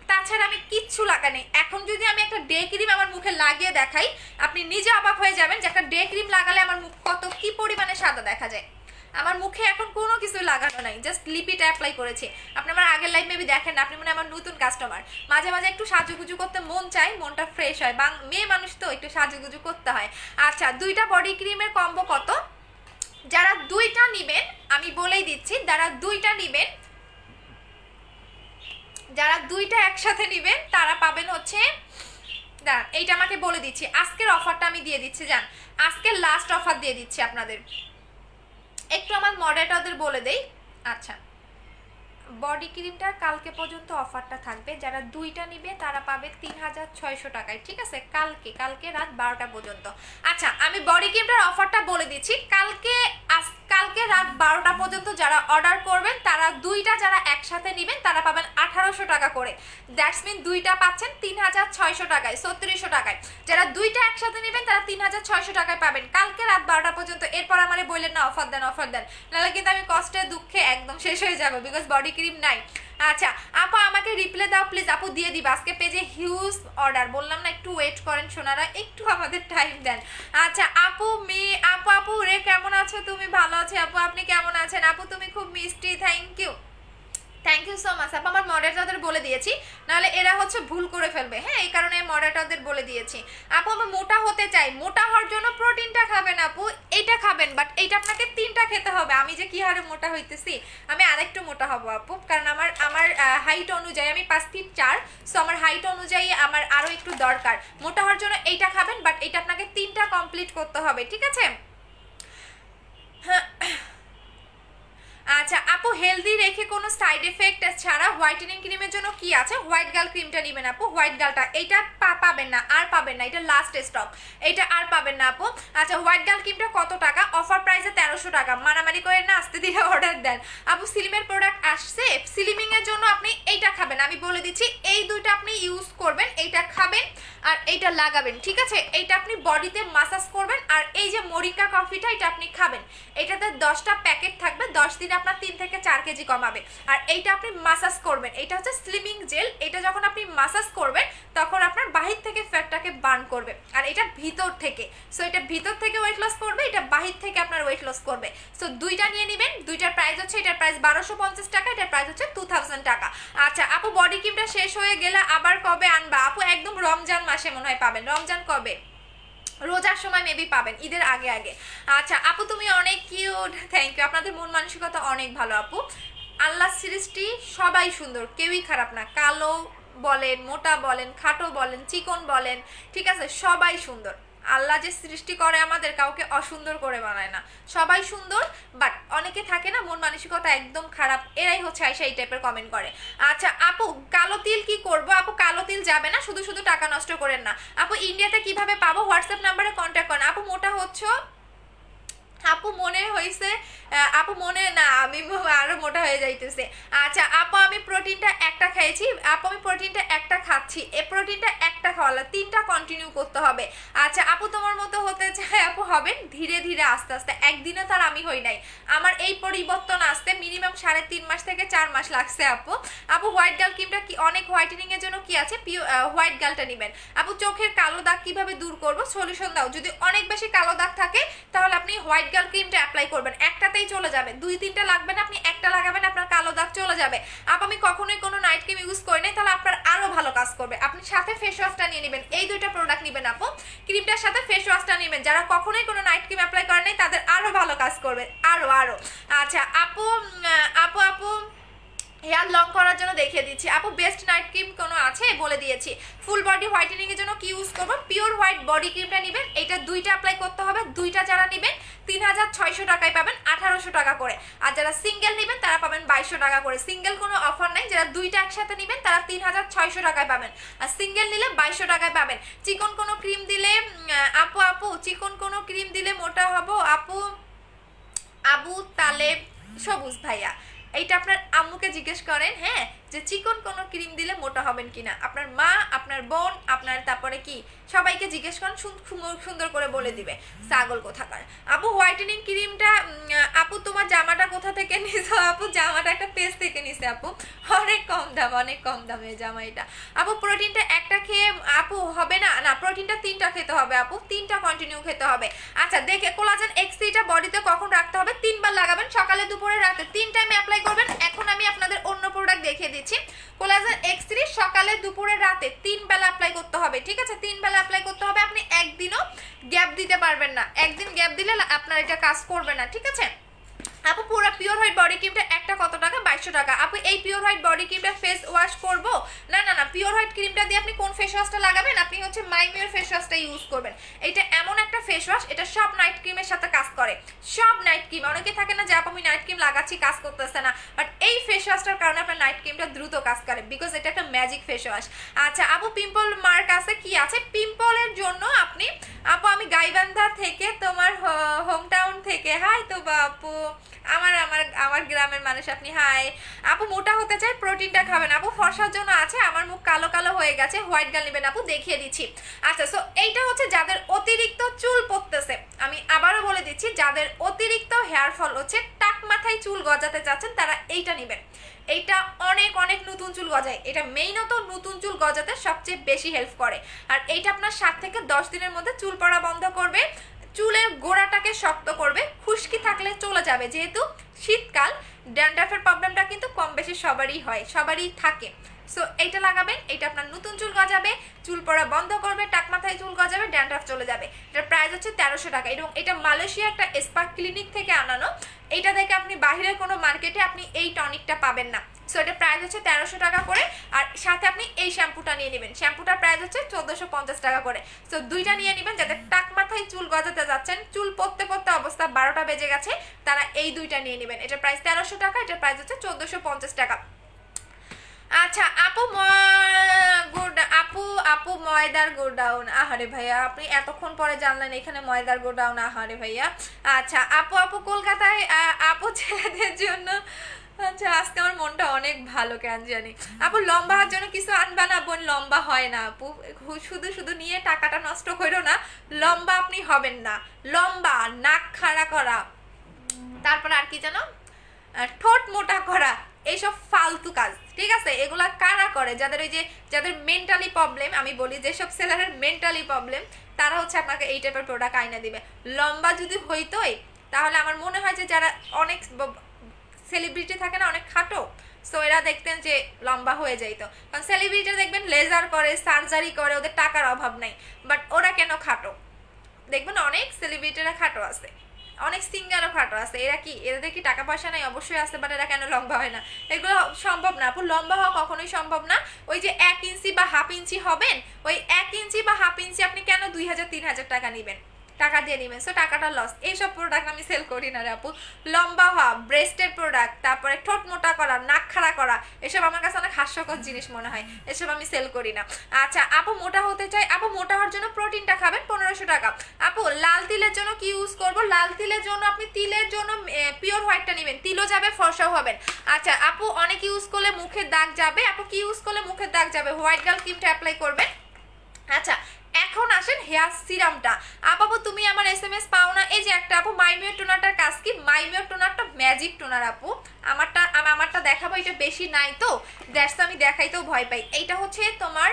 [SPEAKER 1] তাছাড়া আমি কিচ্ছু লাগাই নাই। এখন যদি আমি একটা ডে ক্রিম আমার মুখে লাগিয়ে দেখাই, আপনি নিজে অবাক হয়ে যাবেন যে একটা ডে ক্রিম লাগালে আমার মুখ কি পরিমাণে সাদা দেখা যায়। আমার মুখে এখন কোনো কিছু লাগানো নাই, জাস্ট লিপিটা অ্যাপ্লাই করেছি। আপনি আমার আগের লাইভ মেবি দেখেন না, আপনি মানে আমার নতুন কাস্টমার। মাঝে মাঝে একটু সাজুগুজু করতে মন চাই, মনটা ফ্রেশ হয়, মেয়ে মানুষ তো একটু সাজুগুজু করতে হয়। আচ্ছা 2টা বডি ক্রিমের কম্বো কত? যারা 2টা নিবেন আমি বলেই দিচ্ছি, যারা 2টা একসাথে নিবেন তারা পাবেন হচ্ছে, দাঁড়ান এইটা আমাকে বলে দিচ্ছি, আজকের অফারটা আমি দিয়ে দিচ্ছি, জান আজকের লাস্ট অফার দিয়ে দিচ্ছি আপনাদের, একটু আমার মডারেটরদের বলে দেই। আচ্ছা বডি ক্রিমটার কালকে পর্যন্ত অফারটা থাকবে, যারা 2টা নিবে তারা পাবে 3600 টাকায়, ঠিক আছে? কালকে রাত 12টা পর্যন্ত। আচ্ছা আমি বডি ক্রিমটার অফারটা বলে দিচ্ছি, কালকে রাত 12টা পর্যন্ত যারা অর্ডার করবেন তারা 2টা যারা একসাথে নেবেন তারা পাবেন 1800 টাকা করে, দ্যাটস মিন 2টা পাচ্ছেন 3600 টাকায়, 3600 টাকায়। যারা 2টা একসাথে নেবেন তারা 3600 টাকায় পাবেন কালকে রাত 12টা পর্যন্ত। এরপর আমারে বললেন না অফার দেন, নাহলে কিন্তু আমি কষ্টে দুঃখে একদম শেষ হয়ে যাবো, বিকজ বডি ক্রিম নাই। আচ্ছা আপু আমাকে রিপ্লাই দাও প্লিজ, আপু দিয়ে দিবা, আজকে পেজে হিউজ অর্ডার, বললাম না একটু ওয়েট করেন সোনারা, একটু আমাদের টাইম দেন। আচ্ছা আপু রে কেমন আছো তুমি? ভালো আছো আপু, আপনি কেমন আছেন? আপু তুমি খুব মিষ্টি, thank you. Thank you so much আপু, আমার মডারেটরদের বলে দিয়েছি, নাহলে এরা হচ্ছে ভুল করে ফেলবে, হ্যাঁ এই কারণে মডারেটরদের বলে দিয়েছি। আপু আমি মোটা হতে চাই, মোটা হওয়ার জন্য প্রোটিনটা খাবেন আপু, এইটা খাবেন, বাট এইটা আপনাকে 3টা খেতে হবে। আমি যে কি হারে মোটা হইতেছি, আমি আরেকটু মোটা হব আপু, কারণ আমার আমার হাইট অনুযায়ী আমি 5 ফিট 4, সো আমার হাইট অনুযায়ী আমার আরও একটু দরকার। মোটা হওয়ার জন্য এইটা খাবেন, বাট এইটা আপনাকে 3টা কমপ্লিট করতে হবে, ঠিক আছে? আচ্ছা আপু, হেলদি রেখে কোনো সাইড এফেক্ট ছাড়া হোয়াইটেনিং ক্রিমের জন্য কি আছে? হোয়াইট গার্ল ক্রিমটা নেবেন আপু, হোয়াইট গার্লটা, এইটা পাবেন না, আর পাবেন না, এটা লাস্ট স্টক, এইটা আর পাবেন না আপু। আচ্ছা হোয়াইট গার্ল ক্রিমটা কত টাকা? অফার প্রাইসে 1300 টাকা, মারামারি করে না, আস্তে ধীরে অর্ডার দেন আপু। সিলিমের প্রোডাক্ট আসছে, স্লিমিং এর জন্য আপনি এইটা খাবেন, আমি বলে দিচ্ছি এই দুইটা আপনি ইউজ করবেন, এইটা খাবেন আর এইটা লাগাবেন, ঠিক আছে? এইটা আপনি বডিতে মাসাজ করবেন, আর এই যে মরিঙ্গা কফিটা এটা আপনি খাবেন, এটাতে 10টা প্যাকেট থাকবে, 10 দিনে আপনার 3 থেকে 4 কেজি কমাবে। আর এইটা আপনি মাসাজ করবেন, এটা হচ্ছে স্লিমিং জেল, এটা যখন আপনি মাসাজ করবেন তখন আপনার বাহির থেকে ফ্যাটটাকে বার্ন করবে, আর এটা ভিতর থেকে, সো এটা ভিতর থেকে ওয়েট লস করবে, এটা বাহির থেকে আপনার ওয়েট লস করবে। সো দুইটা নিয়ে নেবেন, দুইটার প্রাইস হচ্ছে, এটার প্রাইস 1250 টাকা, এটার প্রাইস হচ্ছে 2000 টাকা। আচ্ছা আপু, বডি ক্রিমটা শেষ হয়ে গেলে আবার কবে আনবা? আপু একদম রমজান মাসে মনে হয় পাবেন। রমজান কবে? রোজার সময় মেবি পাবেন, ঈদের আগে আগে। আচ্ছা আপু তুমি অনেক কিউট, থ্যাংক ইউ, আপনাদের মন মানসিকতা অনেক ভালো আপু। আল্লাহ সৃষ্টি সবাই সুন্দর, কেউই খারাপ না, কালো বলেন, মোটা বলেন, খাটো বলেন, চিকন বলেন, ঠিক আছে, সবাই সুন্দর। আল্লাহ যে সৃষ্টি করে আমাদের, কাউকে অসুন্দর করে বানায় না, সবাই সুন্দর। বাট অনেকে থাকে না মন মানসিকতা একদম খারাপ, এরাই হচ্ছে আইসা এই টাইপের কমেন্ট করে। আচ্ছা আপু, কালো তিল কি করব? আপু কালো তিল যাবে না, শুধু শুধু টাকা নষ্ট করেন না। আপু ইন্ডিয়াতে কিভাবে পাবো? হোয়াটসঅ্যাপ নাম্বারে কন্ট্যাক্ট করেন। আপু মোটা হচ্ছে, আপু মনে হয়েছে, আপু মনে না, আমি আরো মোটা হয়ে যাইতেছে। আচ্ছা আপু, আমি প্রোটিনটা একটা খেয়েছি আপু, আমি প্রোটিনটা একটা খাচ্ছি, এই প্রোটিনটা একটা খাওয়ালা, 3টা কন্টিনিউ করতে হবে। আচ্ছা আপু, তোমার মতো হতে চাই আপু, হবেন ধীরে ধীরে আস্তে আস্তে, একদিনে তার আমি হই নাই, আমার এই পরিবর্তন আসতে মিনিমাম 3.5 মাস থেকে 4 মাস লাগছে আপু। আপু হোয়াইট গার্ল ক্রিমটা কি অনেক হোয়াইটেনিং এর জন্য কি আছে? হোয়াইট গার্লটা নেবেন আপু। চোখের কালো দাগ কিভাবে দূর করব? সলিউশন দাও। যদি অনেক বেশি কালো দাগ থাকে তাহলে আপনি হোয়াইট গার্ল ক্রিমটা অ্যাপ্লাই করবেন, একটাতেই চলে যাবে, 2-3টা লাগবে না, আপনি একটা লাগাবেন, আপনার কালো দাগ চলে যাবে। আমি কখনোই কোনো নাইট ক্রিম ইউজ করি নাই, তাহলে আপনার আরো ভালো কাজ করবে। আপনি সাথে ফেস ওয়াশটা নিয়ে নেবেন, এই দুইটা প্রোডাক্ট নেবেন আপু, ক্রিমটার সাথে ফেস ওয়াশটা নেবেন। যারা কখনোই কোনো নাইট ক্রিম অ্যাপ্লাই করে নাই তাদের আরো ভালো কাজ করবে, আরো আরো। আচ্ছা আপু, আপু আপু হেয়ার লং করার জন্য দেখিয়ে দিচ্ছি আপু, বেস্ট নাইট ক্রিম কোনো আছে? বলে দিয়েছি। ফুল বডি হোয়াইটেনিং এর জন্য কি ইউজ করবো? পিওর হোয়াইট বডি ক্রিমটা নেবেন, এটা 2টা অ্যাপ্লাই করতে হবে, 2টা যারা নেবেন 3600 টাকায় পাবেন, 1800 টাকা করে। আর যারা সিঙ্গেল নেবেন তারা পাবেন 2200 টাকা করে। সিঙ্গেল কোনো অফার নাই, যারা 2টা একসাথে নেবেন তারা 3600 টাকায় পাবেন, আর সিঙ্গেল নিলে 2200 টাকায় পাবেন। চিকন কোনো ক্রিম দিলে আপু চিকন কোনো ক্রিম দিলে মোটা হব আপু? আবু তালেব সবুজ ভাইয়া, এইটা আপনার আম্মুকে জিজ্ঞেস করেন, হ্যাঁ, যে চিকন কোনো ক্রিম দিলে মোটা হবেন কিনা। আপনার মা, আপনার বোন, আপনার তারপরে কি সবাইকে জিজ্ঞেস করেন, সুন্দর করে বলে দিবে, ছাগল কোথাকার। আপু হোয়াইটেনিং ক্রিমটা, আপু তোমার জামাটা কোথা থেকে নিছো? আপু জামাটা একটা পেজ থেকে নিছে আপু, অনেক কম দাম, অনেক কম দামে জামা এটা। আপু প্রোটিনটা একটা খেয়ে আপু হবে না? না, প্রোটিনটা 3টা খেতে হবে আপু, 3টা কন্টিনিউ খেতে হবে। আচ্ছা দেখে, কোলাজেন এক্স3টা বডিতে কখন রাখতে হবে? 3বার লাগাবেন, সকালে দুপুরে রাতে, 3 টাইমে অ্যাপ্লাই করবেন। এখন আমি আপনাদের অন্য প্রোডাক্ট দেখিয়ে দিচ্ছি। কোলাজেন এক্স3 সকালে দুপুরে রাতে 3 বেলা অ্যাপ্লাই করতে হবে, ঠিক আছে? 3 বেলা অ্যাপ্লাই করতে হবে, আপনি একদিনও গ্যাপ দিতে পারবেন না, একদিন গ্যাপ দিলে আপনার এটা কাজ করবে না, ঠিক আছে? আপু পুরো পিওর হোয়াইট বডি ক্রিমটা একটা কত টাকা? 2200 টাকা। আপু এই পিওর হোয়াইট বডি ক্রিমটা ফেস ওয়াশ করব? না না না, পিওর হোয়াইট ক্রিমটা দিয়ে আপনি কোন ফেস ওয়াশটা লাগাবেন? আপনি হচ্ছে মাইমিওর ফেস ওয়াশটা ইউজ করবেন। এটা এমন একটা ফেস ওয়াশ, এটা সব নাইট ক্রিমের সাথে কাজ করে, সব নাইট ক্রিম। অনেকে থাকে না যে আপু আমি নাইট ক্রিম লাগাচ্ছি কাজ করতেছে না, বাট এই ফেস ওয়াশটার কারণে আপনার নাইট ক্রিমটা দ্রুত কাজ করে, বিকজ এটা একটা ম্যাজিক ফেস ওয়াশ। আচ্ছা আপু পিম্পল মার্ক আছে কি আছে? পিম্পলের জন্য আপনি, আপু আমি গাইবান্ধা থেকে, তোমার হোম টাউন থেকে, হাই তো বাপু, আমার আমার আমার গ্রামের মানুষ আপনি, হাই। আপু মোটা হতে চাই, প্রোটিনটা খাবেন। আপু ফর্সার জন্য আছে, আমার মুখ কালো কালো হয়ে গেছে, হোয়াইট গার্ল নেবেন আপু, দেখিয়ে দিচ্ছি। আচ্ছা সো এইটা হচ্ছে যাদের অতিরিক্ত চুল পড়তেছে, আমি আবারও বলে দিচ্ছি, যাদের অতিরিক্ত হেয়ার ফল হচ্ছে, টাক মাথায় চুল গজাতে চাচ্ছেন, তারা এইটা নেবেন। এইটা অনেক অনেক নতুন চুল গজায়, এটা মেইনত নতুন চুল গজাতে সবচেয়ে বেশি হেল্প করে। আর এইটা আপনার 7 থেকে 10 দিনের মধ্যে চুল পড়া বন্ধ করবে, চুলের গোড়াটাকে শক্ত করবে, খুশকি থাকলে চলে যাবে, যেহেতু শীতকাল ড্যান্ড্রাফের প্রবলেমটা কিন্তু কম বেশি সবারই হয়, সবারই থাকে। সো এইটা লাগাবেন, এটা আপনার নতুন চুল গজাবে, চুল পড়া বন্ধ করবে, টাক মাথায় চুল গজাবে, ড্যান্ড্রাফ চলে যাবে। এটার প্রাইস হচ্ছে 1300 টাকা এবং এটা মালয়েশিয়া একটা স্পা ক্লিনিক থেকে আনানো। এটা দেখে আপনি বাহিরের কোনো মার্কেটে আপনি এই টনিকটা পাবেন না। সো এটা প্রাইস হচ্ছে 1300 টাকা করে। আর সাথে আপনি এই শ্যাম্পুটা নিয়ে নেবেন, শ্যাম্পুটার প্রাইস হচ্ছে 1450 টাকা করে। সো দুইটা নিয়ে নেবেন, যাতে টাক মাথায় চুল গজাতে যাচ্ছেন, চুল পড়তে পড়তে অবস্থা 12টা বেজে গেছে, তারা এই দুইটা নিয়ে নেবেন। এটার প্রাইস 1300 টাকা, এটার প্রাইস হচ্ছে 1450 টাকা। আচ্ছা আপু আপু ময়দার গোডাউন, আহারে ভাইয়া আপনি এতক্ষণ পরে জানলেন এখানে ময়দার গোডাউন, আহারে ভাইয়া। আচ্ছা আপু কলকাতায় আপু ছেলেদের জন্য, আচ্ছা আজকে আমার মনটা অনেক ভালো কেন জানি। আপু লম্বা হওয়ার জন্য কিছু আনবা না বোন? লম্বা হয় না আপু, শুধু নিয়ে টাকাটা নষ্ট করো না, লম্বা আপনি হবেন না। লম্বা, নাক খাড়া করা, তারপর আর কি জানো, ঠোঁট মোটা করা, এইসব ফালতু কাজ, ঠিক আছে? এগুলা কারা করে? যাদের মেন্টালি প্রবলেম, আমি বলি যেসব সেলারের মেন্টালি প্রবলেম, তারা হচ্ছে আপনাকে এই টাইপের প্রোডাক্ট আইনা দিবে। লম্বা যদি হইতোই তাহলে আমার মনে হয় যে যারা অনেক সেলিব্রিটি থাকে না, অনেক খাটো, সো এরা দেখতেন যে লম্বা হয়ে যাইতো। কারণ সেলিব্রিটি দেখবেন লেজার করে, সার্জারি করে, ওদের টাকার অভাব নাই, বাট ওরা কেন খাটো? দেখবেন অনেক সেলিব্রিটিরা খাটো আছে, অনেক সিঙ্গারও খাটো আছে। এদের কি টাকা পয়সা নাই? অবশ্যই আছে, বাট এরা কেন লম্বা হয় না? এগুলো সম্ভব না আপু, লম্বা হওয়া কখনোই সম্ভব না। ওই যে 1 ইঞ্চি বা হাফ ইঞ্চি হবেন, ওই 1 ইঞ্চি বা হাফ ইঞ্চি আপনি কেন 2000-3000 টাকা নেবেন, টাকা দিয়ে নেবেন, সো টাকাটা লস। এইসব প্রোডাক্ট আমি সেল করি না রে আপু। লম্বা হওয়া, ব্রেস্টের প্রোডাক্ট, তারপরে ঠোঁট মোটা করা, নাক খাড়া করা, এসব আমার কাছে অনেক হাস্যকর জিনিস মনে হয়, এসব আমি সেল করি না। আচ্ছা আপু মোটা হতে চাই, আপু মোটা হওয়ার জন্য প্রোটিনটা খাবেন 1500 টাকা। আপু লাল তিলের জন্য কি ইউজ করব? লাল তিলের জন্য আপনি তিলের জন্য পিওর হোয়াইটটা নেবেন, তিলও যাবে, ফর্সাও হবেন। আচ্ছা আপু অনেক ইউজ করলে মুখের দাগ যাবে, আপু কি ইউজ করলে মুখের দাগ যাবে? হোয়াইট গার্ল ক্রিমটা অ্যাপ্লাই করবেন। আচ্ছা এখন আসেন হেয়ার সিরামটা। আপু তুমি আমার SMS পাও না, এই যে একটা আপু মাইমিও টোনারটার কাজ কি? মাইমিও টোনারটা ম্যাজিক টোনার আপু, আমারটা দেখাবো, এটা বেশি নাই তো দ্যাটস আমি দেখাইতেও ভয় পাই। এইটা হচ্ছে তোমার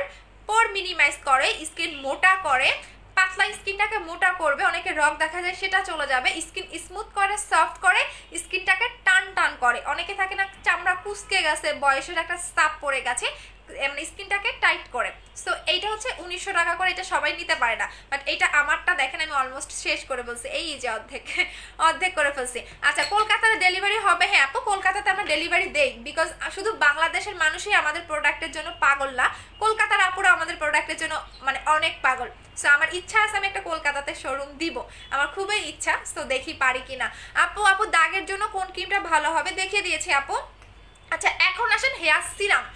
[SPEAKER 1] পোর মিনিমাইজ করে, স্কিন মোটা করে, পাতলা স্কিনটাকে মোটা করবে, অনেকে রগ দেখা যায় সেটা চলে যাবে, স্কিন স্মুথ করে, সফট করে, স্কিনটাকে টান টান করে। অনেকে থাকে না চামড়া কুচকে গেছে, বয়সের একটা চাপ পড়ে গেছে, মানে স্কিনটাকে টাইট করে। সো এইটা হচ্ছে 1900 টাকা করে, এটা সবাই নিতে পারে না, বাট এটা আমারটা দেখেন আমি অলমোস্ট শেষ করে বলছি, এই যে অর্ধেক করে ফেলছি। আচ্ছা কলকাতাতে ডেলিভারি হবে? হ্যাঁ আপু কলকাতাতে আমরা ডেলিভারি দেই, বিকজ শুধু বাংলাদেশের মানুষই আমাদের প্রোডাক্টের জন্য পাগল না, কলকাতার আপুরা আমাদের প্রোডাক্টের জন্য মানে অনেক পাগল। সো আমার ইচ্ছা আছে আমি একটা কলকাতাতে শোরুম দিব, আমার খুবই ইচ্ছা, সো দেখি পারি কিনা। আপু দাগের জন্য কোন ক্রিমটা ভালো হবে? দেখিয়ে দিয়েছি আপু। আচ্ছা এখন আসেন হেয়ার সিরাম।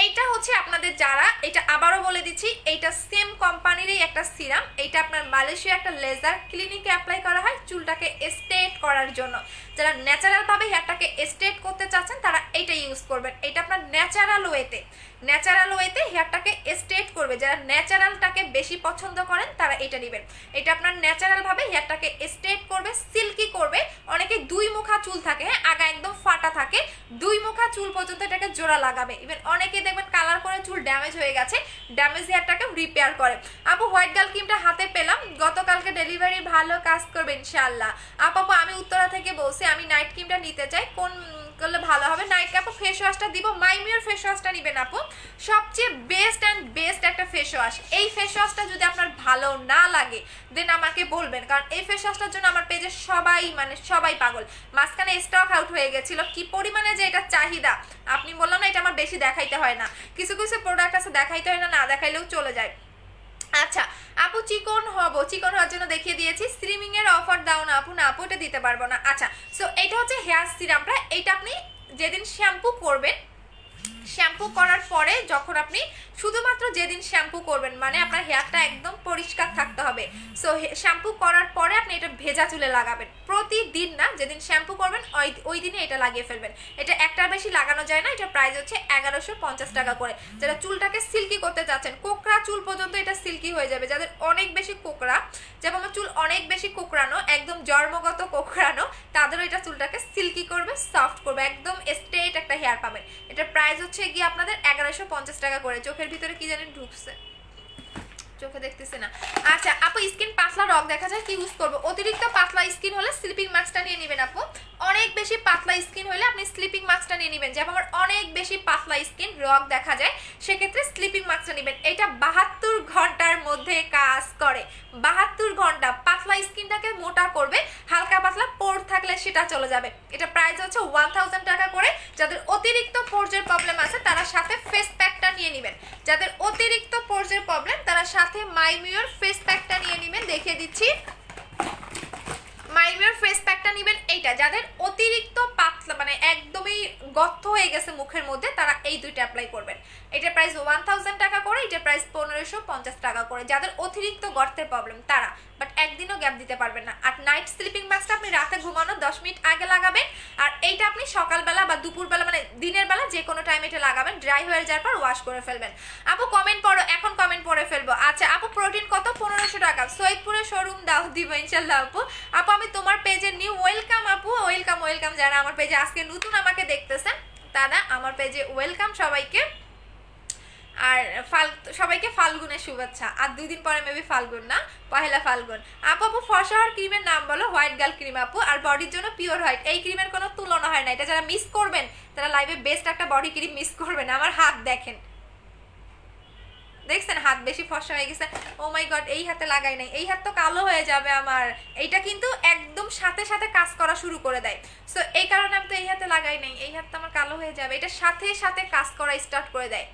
[SPEAKER 1] এইটা হচ্ছে আপনাদের যারা, এটা আবারও বলে দিচ্ছি, এইটা সেম কোম্পানিরই একটা সিরাম, এইটা আপনার মালয়েশিয়া একটা লেজার ক্লিনিকে অ্যাপ্লাই করা হয় চুলটাকে স্ট্রেট করার জন্য। যারা ন্যাচারালভাবে হেয়ারটাকে স্ট্রেট করতে চাচ্ছেন তারা এইটা ইউজ করবেন। এটা আপনার ন্যাচারাল ওয়েতে হেয়ারটাকে স্ট্রেট করবে, যারা ন্যাচারালটাকে বেশি পছন্দ করেন তারা এটা নেবেন। এটা আপনার ন্যাচারালভাবে হেয়ারটাকে স্ট্রেট করবে, সিল্কি করবে। অনেকে 2 মুখা চুল থাকে, হ্যাঁ আগা একদম ফাটা থাকে, 2 মুখা চুল পর্যন্ত এটাকে জোড়া লাগাবে। ইভেন অনেকে দেখবেন কালার করে চুল ড্যামেজ হয়ে গেছে, ড্যামেজ হেয়ারটাকে রিপেয়ার করে। আপু হোয়াইট গার্ল ক্রিমটা হাতে পেলাম, গতকালকে ডেলিভারি, ভালো কাজ করবে ইনশাআল্লাহ। আপু আমি উত্তরা থেকে বলছি, আমি নাইট ক্রিমটা নিতে চাই, কোন করলে ভালো হবে? নাইট আপু ফেস ওয়াশটা দিব, মাইমিওর ফেস ওয়াশটা নেবেন আপু, সবচেয়ে বেস্ট একটা ফেস ওয়াশ। এই ফেস ওয়াশটা যদি আপনার ভালো না লাগে দেন আমাকে বলবেন, কারণ এই ফেস ওয়াশটার জন্য আমার পেজে সবাই পাগল। মাঝখানে স্টক আউট হয়ে গেছিল, কি পরিমাণে যে এটা চাহিদা, আপনি বললাম না এটা আমার বেশি দেখাইতে হয় না, কিছু প্রোডাক্ট আছে দেখাইতে হয় না, না দেখাইলেও চলে যায়। আচ্ছা আপু চিকন হওয়ার জন্য দেখিয়ে দিয়েছি, স্ট্রিমিং এর অফার দাও না আপু? না আপু এটা দিতে পারবো না। আচ্ছা সো এটা হচ্ছে হেয়ার সিরামটা, এটা আপনি যেদিন শ্যাম্পু করবেন, শ্যাম্পু করার পরে যখন আপনি শুধুমাত্র যেদিন শ্যাম্পু করবেন, মানে আপনার হেয়ারটা একদম পরিষ্কার থাকতে হবে, সো শ্যাম্পু করার পরে আপনি এটা ভেজা চুলে লাগাবেন, প্রতিদিন না, যেদিন শ্যাম্পু করবেন ওই দিনে এটা লাগিয়ে ফেলবেন। এটা একটার বেশি লাগানো যায় না, এটা প্রাইস হচ্ছে 1150 টাকা করে। যারা চুলটাকে সিল্কি করতে চাচ্ছেন, কোকড়া চুল পর্যন্ত এটা সিল্কি হয়ে যাবে, যাদের অনেক বেশি কোকড়া, যেমন আমার চুল অনেক বেশি কোকড়ানো, একদম জন্মগত কোকড়ানো, তাদেরও এটা চুলটাকে সিল্কি করবে, সফট করবে, একদম স্ট্রেট একটা হেয়ার পাবেন। এটা প্রাইস হচ্ছে গিয়ে আপনাদের 1150 টাকা করে। চোখের ভিতরে কি জানেন ঢুকছে, চোখে দেখতেছে না। আচ্ছা আপু স্কিন পাতলা রগ দেখা যায়, কি ইউজ করবো? অতিরিক্ত পাতলা স্কিন হলে স্লিপিং মাস্কটা নিয়ে নেবেন আপু। অনেক বেশি পাতলা স্কিন হলে আপনি স্লিপিং মাস্কটা নিয়ে নেবেন। যেমন আমার অনেক বেশি পাতলা স্কিন, রগ দেখা যায়, সেক্ষেত্রে স্লিপিং মাস্কটা নেবেন। এটা 72 ঘন্টার মধ্যে কাজ করে। 72 ঘন্টা পাতলা স্কিনটাকে মোটা করবে, হালকা পাতলা পোর থাকলে সেটা চলে যাবে। এটা প্রাইস হচ্ছে 1000 টাকা করে। যাদের অতিরিক্ত পোরজের প্রবলেম আছে তারা সাথে ফেস প্যাকটা নিয়ে নেবেন। যাদের অতিরিক্ত পোরজের প্রবলেম তারা সাথে মাইমিওর ফেস প্যাকটা নিয়ে নেবেন। দেখিয়ে দিচ্ছি, মাইমিওর ফেস প্যাকটা নেবেন এইটা। যাদের অতিরিক্ত পাতলা মানে একদমই গর্ত হয়ে গেছে মুখের মধ্যে তারা এই দুইটা অ্যাপ্লাই করবেন। এটার প্রাইস 1000 টাকা করে, এটার প্রাইস 1550 টাকা করে। যাদের অতিরিক্ত গর্তের প্রবলেম তারা, বাট একদিনও গ্যাপ দিতে পারবেন না। আর নাইট স্লিপিং মাস্কটা আপনি রাতে ঘুমানোর 10 মিনিট আগে লাগাবেন, আর এইটা আপনি সকালবেলা বা দুপুরবেলা মানে দিনের বেলা যে কোনো টাইমে এটা লাগাবেন। ড্রাই হয়ে যাওয়ার পর ওয়াশ করে ফেলবেন। আপু কমেন্ট পড়ো, এখন কমেন্ট পড়ে ফেলবো। আচ্ছা আপু প্রোটিন কত? 1500 টাকা। সৈয়দপুরে শোরুম দাও, দিব ইনশাল্লাহ আপু। আপু আমি তোমার পেজে নিউ, ওয়েলকাম আপু, ওয়েলকাম ওয়েলকাম। যারা আমার পেজে আজকে নতুন আমাকে দেখতেছেন তারা আমার পেজে ওয়েলকাম সবাইকে। আর সবাইকে ফাল্গুনের শুভেচ্ছা। আর 2 দিন পরে মেবি ফাল্গুন না, পহেলা ফাল্গুন। আপু ফর্সা হওয়ার ক্রিমের নাম বলো। হোয়াইট গার্ল ক্রিম আপু, আর বডির জন্য পিওর হোয়াইট। এই ক্রিমের কোনো তুলনা হয় না। এটা যারা মিস করবেন তারা লাইভে বেস্ট একটা বডি ক্রিম মিস করবেন। আমার হাত দেখেন, দেখছেন হাত বেশি ফর্সা হয়ে গেছে। ও মাই গড, এই হাতে লাগাই নাই, এই হাত তো কালো হয়ে যাবে আমার। এইটা কিন্তু একদম সাথে সাথে কাজ করা শুরু করে দেয়, সো এই কারণে আমি তো এই হাতে লাগাই নাই। এই হাত তো আমার কালো হয়ে যাবে, এটা সাথে সাথে কাজ করা স্টার্ট করে দেয়।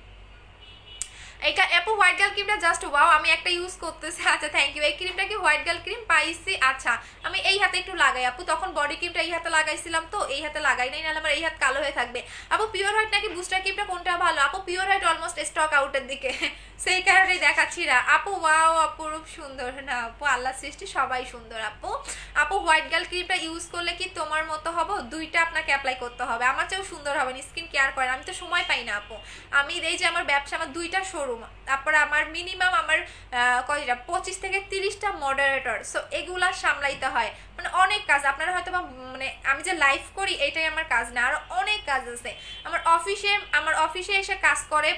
[SPEAKER 1] এইটা আপু হোয়াইট গার্ল ক্রিমটা জাস্ট ওয়াও, আমি একটা ইউজ করতেছি। আচ্ছা থ্যাংক ইউ। এই ক্রিমটা কি হোয়াইট গার্ল ক্রিম পাইছি? আচ্ছা আমি এই হাতে একটু লাগাই আপু, তখন বডি ক্রিমটা এই হাতে লাগাইছিলাম তো এই হাতে লাগাই নাই, নাহলে আমার এই হাত কালো হয়ে থাকবে। আপু পিওর হোয়াইট নাকি বুস্টার ক্রিমটা কোনটা ভালো? আপু পিওর হোয়াইট অলমোস্ট স্টক আউটের দিকে, সেই কারণেই দেখাচ্ছি না আপু। ওয়াও অপরূপ সুন্দর না আপু, আল্লাহ সৃষ্টি সবাই সুন্দর আপু। আপু হোয়াইট গার্ল ক্রিমটা ইউজ করলে কি তোমার মতো হবো? দুইটা আপনাকে অ্যাপ্লাই করতে হবে, আমার চেয়েও সুন্দর হবে। স্কিন কেয়ার করেন, আমি তো সময় পাই না আপু। আমি এই যে আমার ব্যবসা, আমার 2টা শোরুম, তারপরে আমার মিনিমাম আমার কয়টা 25 থেকে 30টা মডারেটর, সো এগুলা সামলাইতে হয়, মানে অনেক কাজ। আপনারা হয়তো মানে আমি যে লাইভ করি এটাই আমার কাজ না, আর অনেক কাজ আছে। আমার অফিসে এসে কাজ করে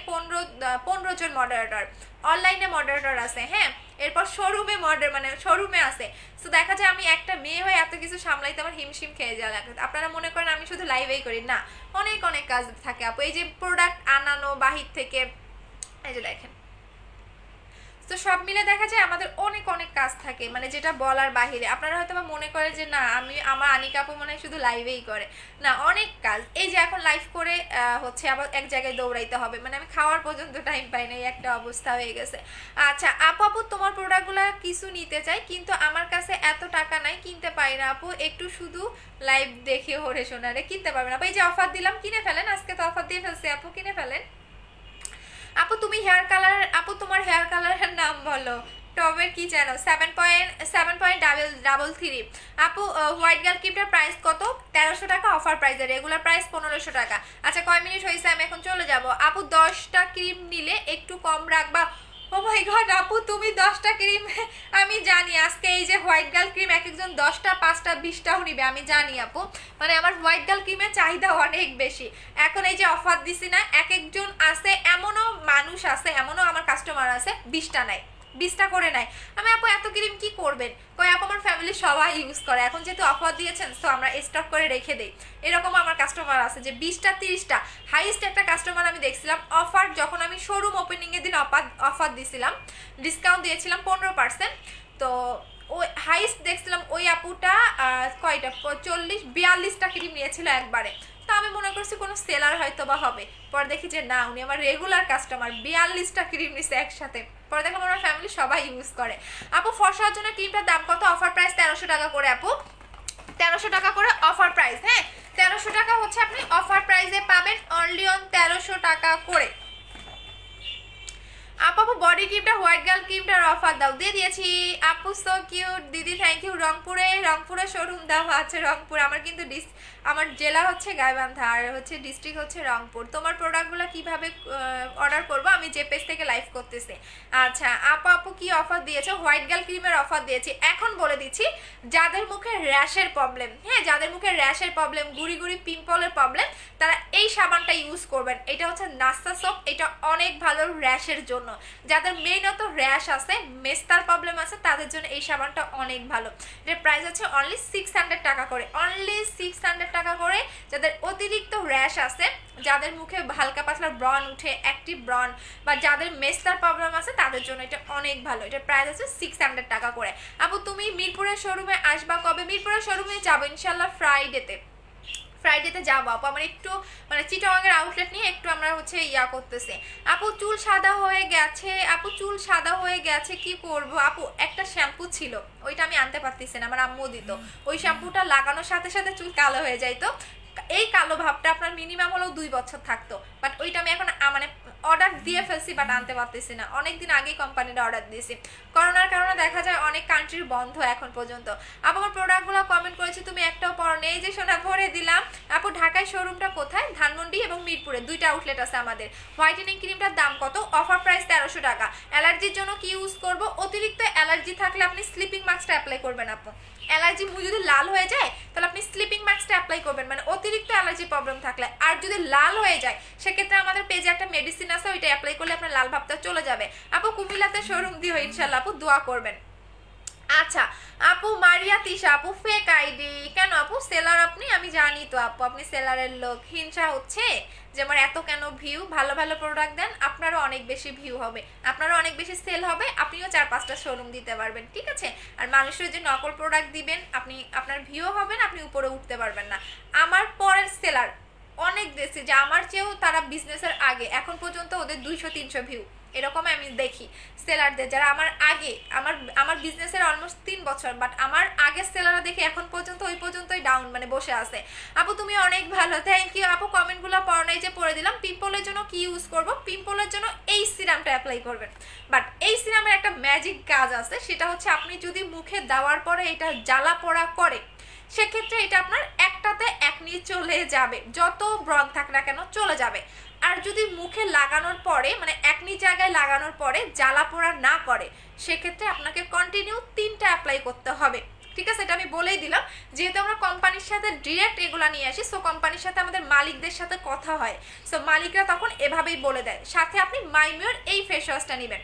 [SPEAKER 1] 15 জন মডারেটর, অনলাইনে মডারেটর আছে, হ্যাঁ, এরপর শোরুমে মানে শোরুমে আছে। সো দেখা যায় আমি একটা মেয়ে হয়ে এত কিছু সামলাইতে আমার হিমশিম খেয়ে যাওয়া লাগে। আপনারা মনে করেন আমি শুধু লাইভেই করি না, অনেক অনেক কাজ থাকে আপু। এই যে প্রোডাক্ট আনানো বাহির থেকে, এই যে দেখেন, তো সব মিলে দেখা যায় আমাদের অনেক অনেক কাজ থাকে, মানে যেটা বলার বাহিরে। আপনারা হয়তো মনে করে যে না আমার আনিকা আপু মনে হয় শুধু লাইভেই করে, না অনেক কাজ। এই যে এখন লাইভ করে হচ্ছে আবার এক জায়গায় দৌড়াইতে হবে, মানে আমি খাওয়ার পর্যন্ত টাইম পাই না, এই একটা অবস্থা হয়ে গেছে। আচ্ছা আপু তোমার প্রোডাক্টগুলো কিছু নিতে চাই, কিন্তু আমার কাছে এত টাকা নাই, কিনতে পারি না আপু। একটু শুধু লাইভ দেখে হরে শোনারে কিনতে পারবেন আপু। এই যে অফার দিলাম, কিনে ফেলেন, আজকে তো অফার দিয়ে ফেলছি আপু, কিনে ফেলেন। আপু তুমি হেয়ার কালার, আপু তোমার হেয়ার কালারের নাম বলো। টবের কি জানো? 7.3। আপু হোয়াইট গার্ল ক্রিমটার প্রাইস কত? 1300 টাকা অফার প্রাইস, রেগুলার প্রাইস 1500 টাকা। আচ্ছা কয় মিনিট হয়েছে, আমি এখন চলে যাব। আপু 10টা ক্রিম নিলে একটু কম রাখবা। ও মাই গড আপু তুমি 10টা ক্রিম, আমি জানি আজকে এই যে হোয়াইট গার্ল ক্রিম এক একজন 10টা 5টা 20টাও নিবে, আমি জানি আপু। মানে আমার হোয়াইট গার্ল ক্রিমের চাহিদা অনেক বেশি। এখন এই যে অফার দিছি না, এক একজন আছে, এমনও মানুষ আছে, এমনও আমার কাস্টমার আছে 20টা নাই, 20টা করে নাই। আমি আপু এত ক্রিম কি করবেন? কই আপু আমার ফ্যামিলির সবাই ইউজ করে, এখন যেহেতু অফার দিয়েছেন সো আমরা স্টক করে রেখে দেই। এরকম আমার কাস্টমার আছে যে 20টা 30টা। হাইস্ট একটা কাস্টমার আমি দেখছিলাম অফার, যখন আমি শোরুম ওপেনিংয়ের দিন অফার দিয়েছিলাম, ডিসকাউন্ট দিয়েছিলাম 15%। তো ওই হাইস্ট দেখছিলাম ওই আপুটা কয়টা 40-42টা ক্রিম নিয়েছিল একবারে। তো আমি মনে করছি কোনো সেলার হয়তো বা হবে, পরে দেখি যে না, উনি আমার রেগুলার কাস্টমার, 42টা ক্রিম নিছে একসাথে। পরে দেখলাম আমার ফ্যামিলি সবাই ইউজ করে। আপু ফর্সার জন্য ক্রিমটার দাম কত? অফার প্রাইস 1300 টাকা করে আপু, 1300 টাকা করে অফার প্রাইস। হ্যাঁ 1300 টাকা হচ্ছে আপনি অফার প্রাইসে পাবেন, অনলি অন 1300 টাকা করে। আপু বডি ক্রিমটা হোয়াইট গার্ল ক্রিমটার অফার দাও, দিয়ে দিয়েছি আপু। সো কিউট দিদি, থ্যাংক ইউ। রংপুরে শোরুম দাও। আচ্ছা রংপুর, আমার কিন্তু আমার জেলা হচ্ছে গাইবান্ধা আর হচ্ছে ডিস্ট্রিক্ট হচ্ছে রংপুর। তোমার প্রোডাক্টগুলো কিভাবে অর্ডার করবো, আমি যে পেজ থেকে লাইভ করতেছি। আচ্ছা আপু, আপু কি অফার দিয়েছে? হোয়াইট গার্ল ক্রিমের অফার দিয়েছি। এখন বলে দিচ্ছি, যাদের মুখে র্যাশের প্রবলেম, হ্যাঁ যাদের মুখে র্যাশের প্রবলেম, গুড়ি গুড়ি পিম্পলের প্রবলেম, তারা এই সাবানটা ইউজ করবেন। এটা হচ্ছে নাস্তা সোপ, এটা অনেক ভালো র্যাশের জন্য। যাদের মেইনত র্যাশ আছে, মেস্তার প্রবলেম আছে, তাদের জন্য এই সাবানটা অনেক ভালো। এটার প্রাইস হচ্ছে অনলি 600 টাকা করে, অনলি 600 টাকা করে। যাদের অতিরিক্ত র্যাশ আছে, যাদের মুখে হালকা পাতলা ব্রন উঠে, অ্যাক্টিভ ব্রন, বা যাদের মেস্তার প্রবলেম আছে, তাদের জন্য এটা অনেক ভালো। এটার প্রাইস হচ্ছে 600 টাকা করে। আপু তুমি মিরপুরের শোরুমে আসবা কবে? মিরপুরের শোরুমে যাবো ইনশাল্লাহ ফ্রাইডেতে যাবো আপু। আমার একটু মানে চিটাগাংয়ের আউটলেট নিয়ে একটু আমরা হচ্ছে ইয়া করতেছি। আপু চুল সাদা হয়ে গেছে, আপু চুল সাদা হয়ে গেছে কি করব? আপু একটা শ্যাম্পু ছিল, ওইটা আমি আনতে পারতেছি না, আমার আম্মু দিত। ওই শ্যাম্পুটা লাগানোর সাথে সাথে চুল কালো হয়ে যাইতো। এই কালো ভাবটা আপনার মিনিমাম হলেও 2 বছর থাকতো, বাট ওইটা আমি এখন মানে অর্ডার দিয়ে ফেলছি, বাট আনতে পারতেছি না। অনেকদিন আগেই কোম্পানিটা অর্ডার দিয়েছি। করোনার কারণে দেখা যায় অনেক কান্ট্রির বন্ধ এখন পর্যন্ত। আপু আমার প্রোডাক্টগুলো কমেন্ট করেছি, তুমি একটাও পড়ো নেই যে সোনা, ভরে দিলাম। আপু ঢাকায় শোরুমটা কোথায়? ধানমন্ডি এবং মিরপুরে, 2টা আউটলেট আছে আমাদের। হোয়াইটেনিং ক্রিমটার দাম কত? অফার প্রাইস 1300 টাকা। অ্যালার্জির জন্য কি ইউজ করব? অতিরিক্ত অ্যালার্জি থাকলে আপনি স্লিপিং মাস্কটা অ্যাপ্লাই করবেন। আপু অ্যালার্জি মুখ যদি লাল হয়ে যায়, তাহলে আপনি স্লিপিং মাস্কটা অ্যাপ্লাই করবেন, মানে অতিরিক্ত অ্যালার্জি প্রবলেম থাকলে। আর যদি লাল হয়ে যায়, সেক্ষেত্রে আমাদের পেজে একটা মেডিসিন আছে, ওইটা অ্যাপ্লাই করলে আপনার লাল ভাবটা চলে যাবে। আপু কুমিল্লাতে শোরুম দিও ইনশাল্লাহ, আপু দোয়া করবেন। আচ্ছা আপু মারিয়া তিশা, আপু ফেক আইডি কেন আপু? সেলার আপনি? আমি জানি তো আপু আপনি সেলারের লোক। হিংসা হচ্ছে যে আমার এত কেন ভিউ? ভালো ভালো প্রোডাক্ট দেন, আপনারও অনেক বেশি ভিউ হবে, আপনারও অনেক বেশি সেল হবে, আপনিও 4-5টা শোরুম দিতে পারবেন, ঠিক আছে? আর মানুষের যে নকল প্রোডাক্ট দিবেন, আপনি আপনার ভিউ হবেন, আপনি উপরে উঠতে পারবেন না। আমার পরের সেলার অনেক দেখছি যে আমার চেয়েও তারা বিজনেসের আগে, এখন পর্যন্ত ওদের 200-300 ভিউ, এরকম আমি দেখি সেলারদের যারা আমার আগে, আমার বিজনেসের অলমোস্ট 3 বছর, বাট আমার আগের সেলাররা দেখি এখন পর্যন্ত ওই পর্যন্তই ডাউন, মানে বসে আছে। আপু তুমি অনেক ভালো, থ্যাংক ইউ আপু। কমেন্টগুলো পড়ো নাই যে পড়ে দিলাম। পিম্পলের জন্য কি ইউজ করব? পিম্পলের জন্য এই সিরামটা অ্যাপ্লাই করবেন, বাট এই সিরামের একটা ম্যাজিক কাজ আছে, সেটা হচ্ছে আপনি যদি মুখে দেওয়ার পরে এটা জ্বালা পোড়া করে, সেক্ষেত্রে এটা আপনার একটাতে একনি চলে যাবে, যত ব্রণ থাক না কেন চলে যাবে। আর যদি মুখে লাগানোর পরে, মানে একনি জায়গায় লাগানোর পরে জ্বালা পোড়া না করে, সেক্ষেত্রে আপনাকে কন্টিনিউ 3টা অ্যাপ্লাই করতে হবে, ঠিক আছে? এটা আমি বলেই দিলাম, যেহেতু আমরা কোম্পানির সাথে ডিরেক্ট এগুলা নিয়ে আসি, সো কোম্পানির সাথে আমাদের মালিকদের সাথে কথা হয়, সো মালিকরা তখন এভাবেই বলে দেয়। সাথে আপনি মাইমিওর এই ফেস ওয়াশটা নেবেন।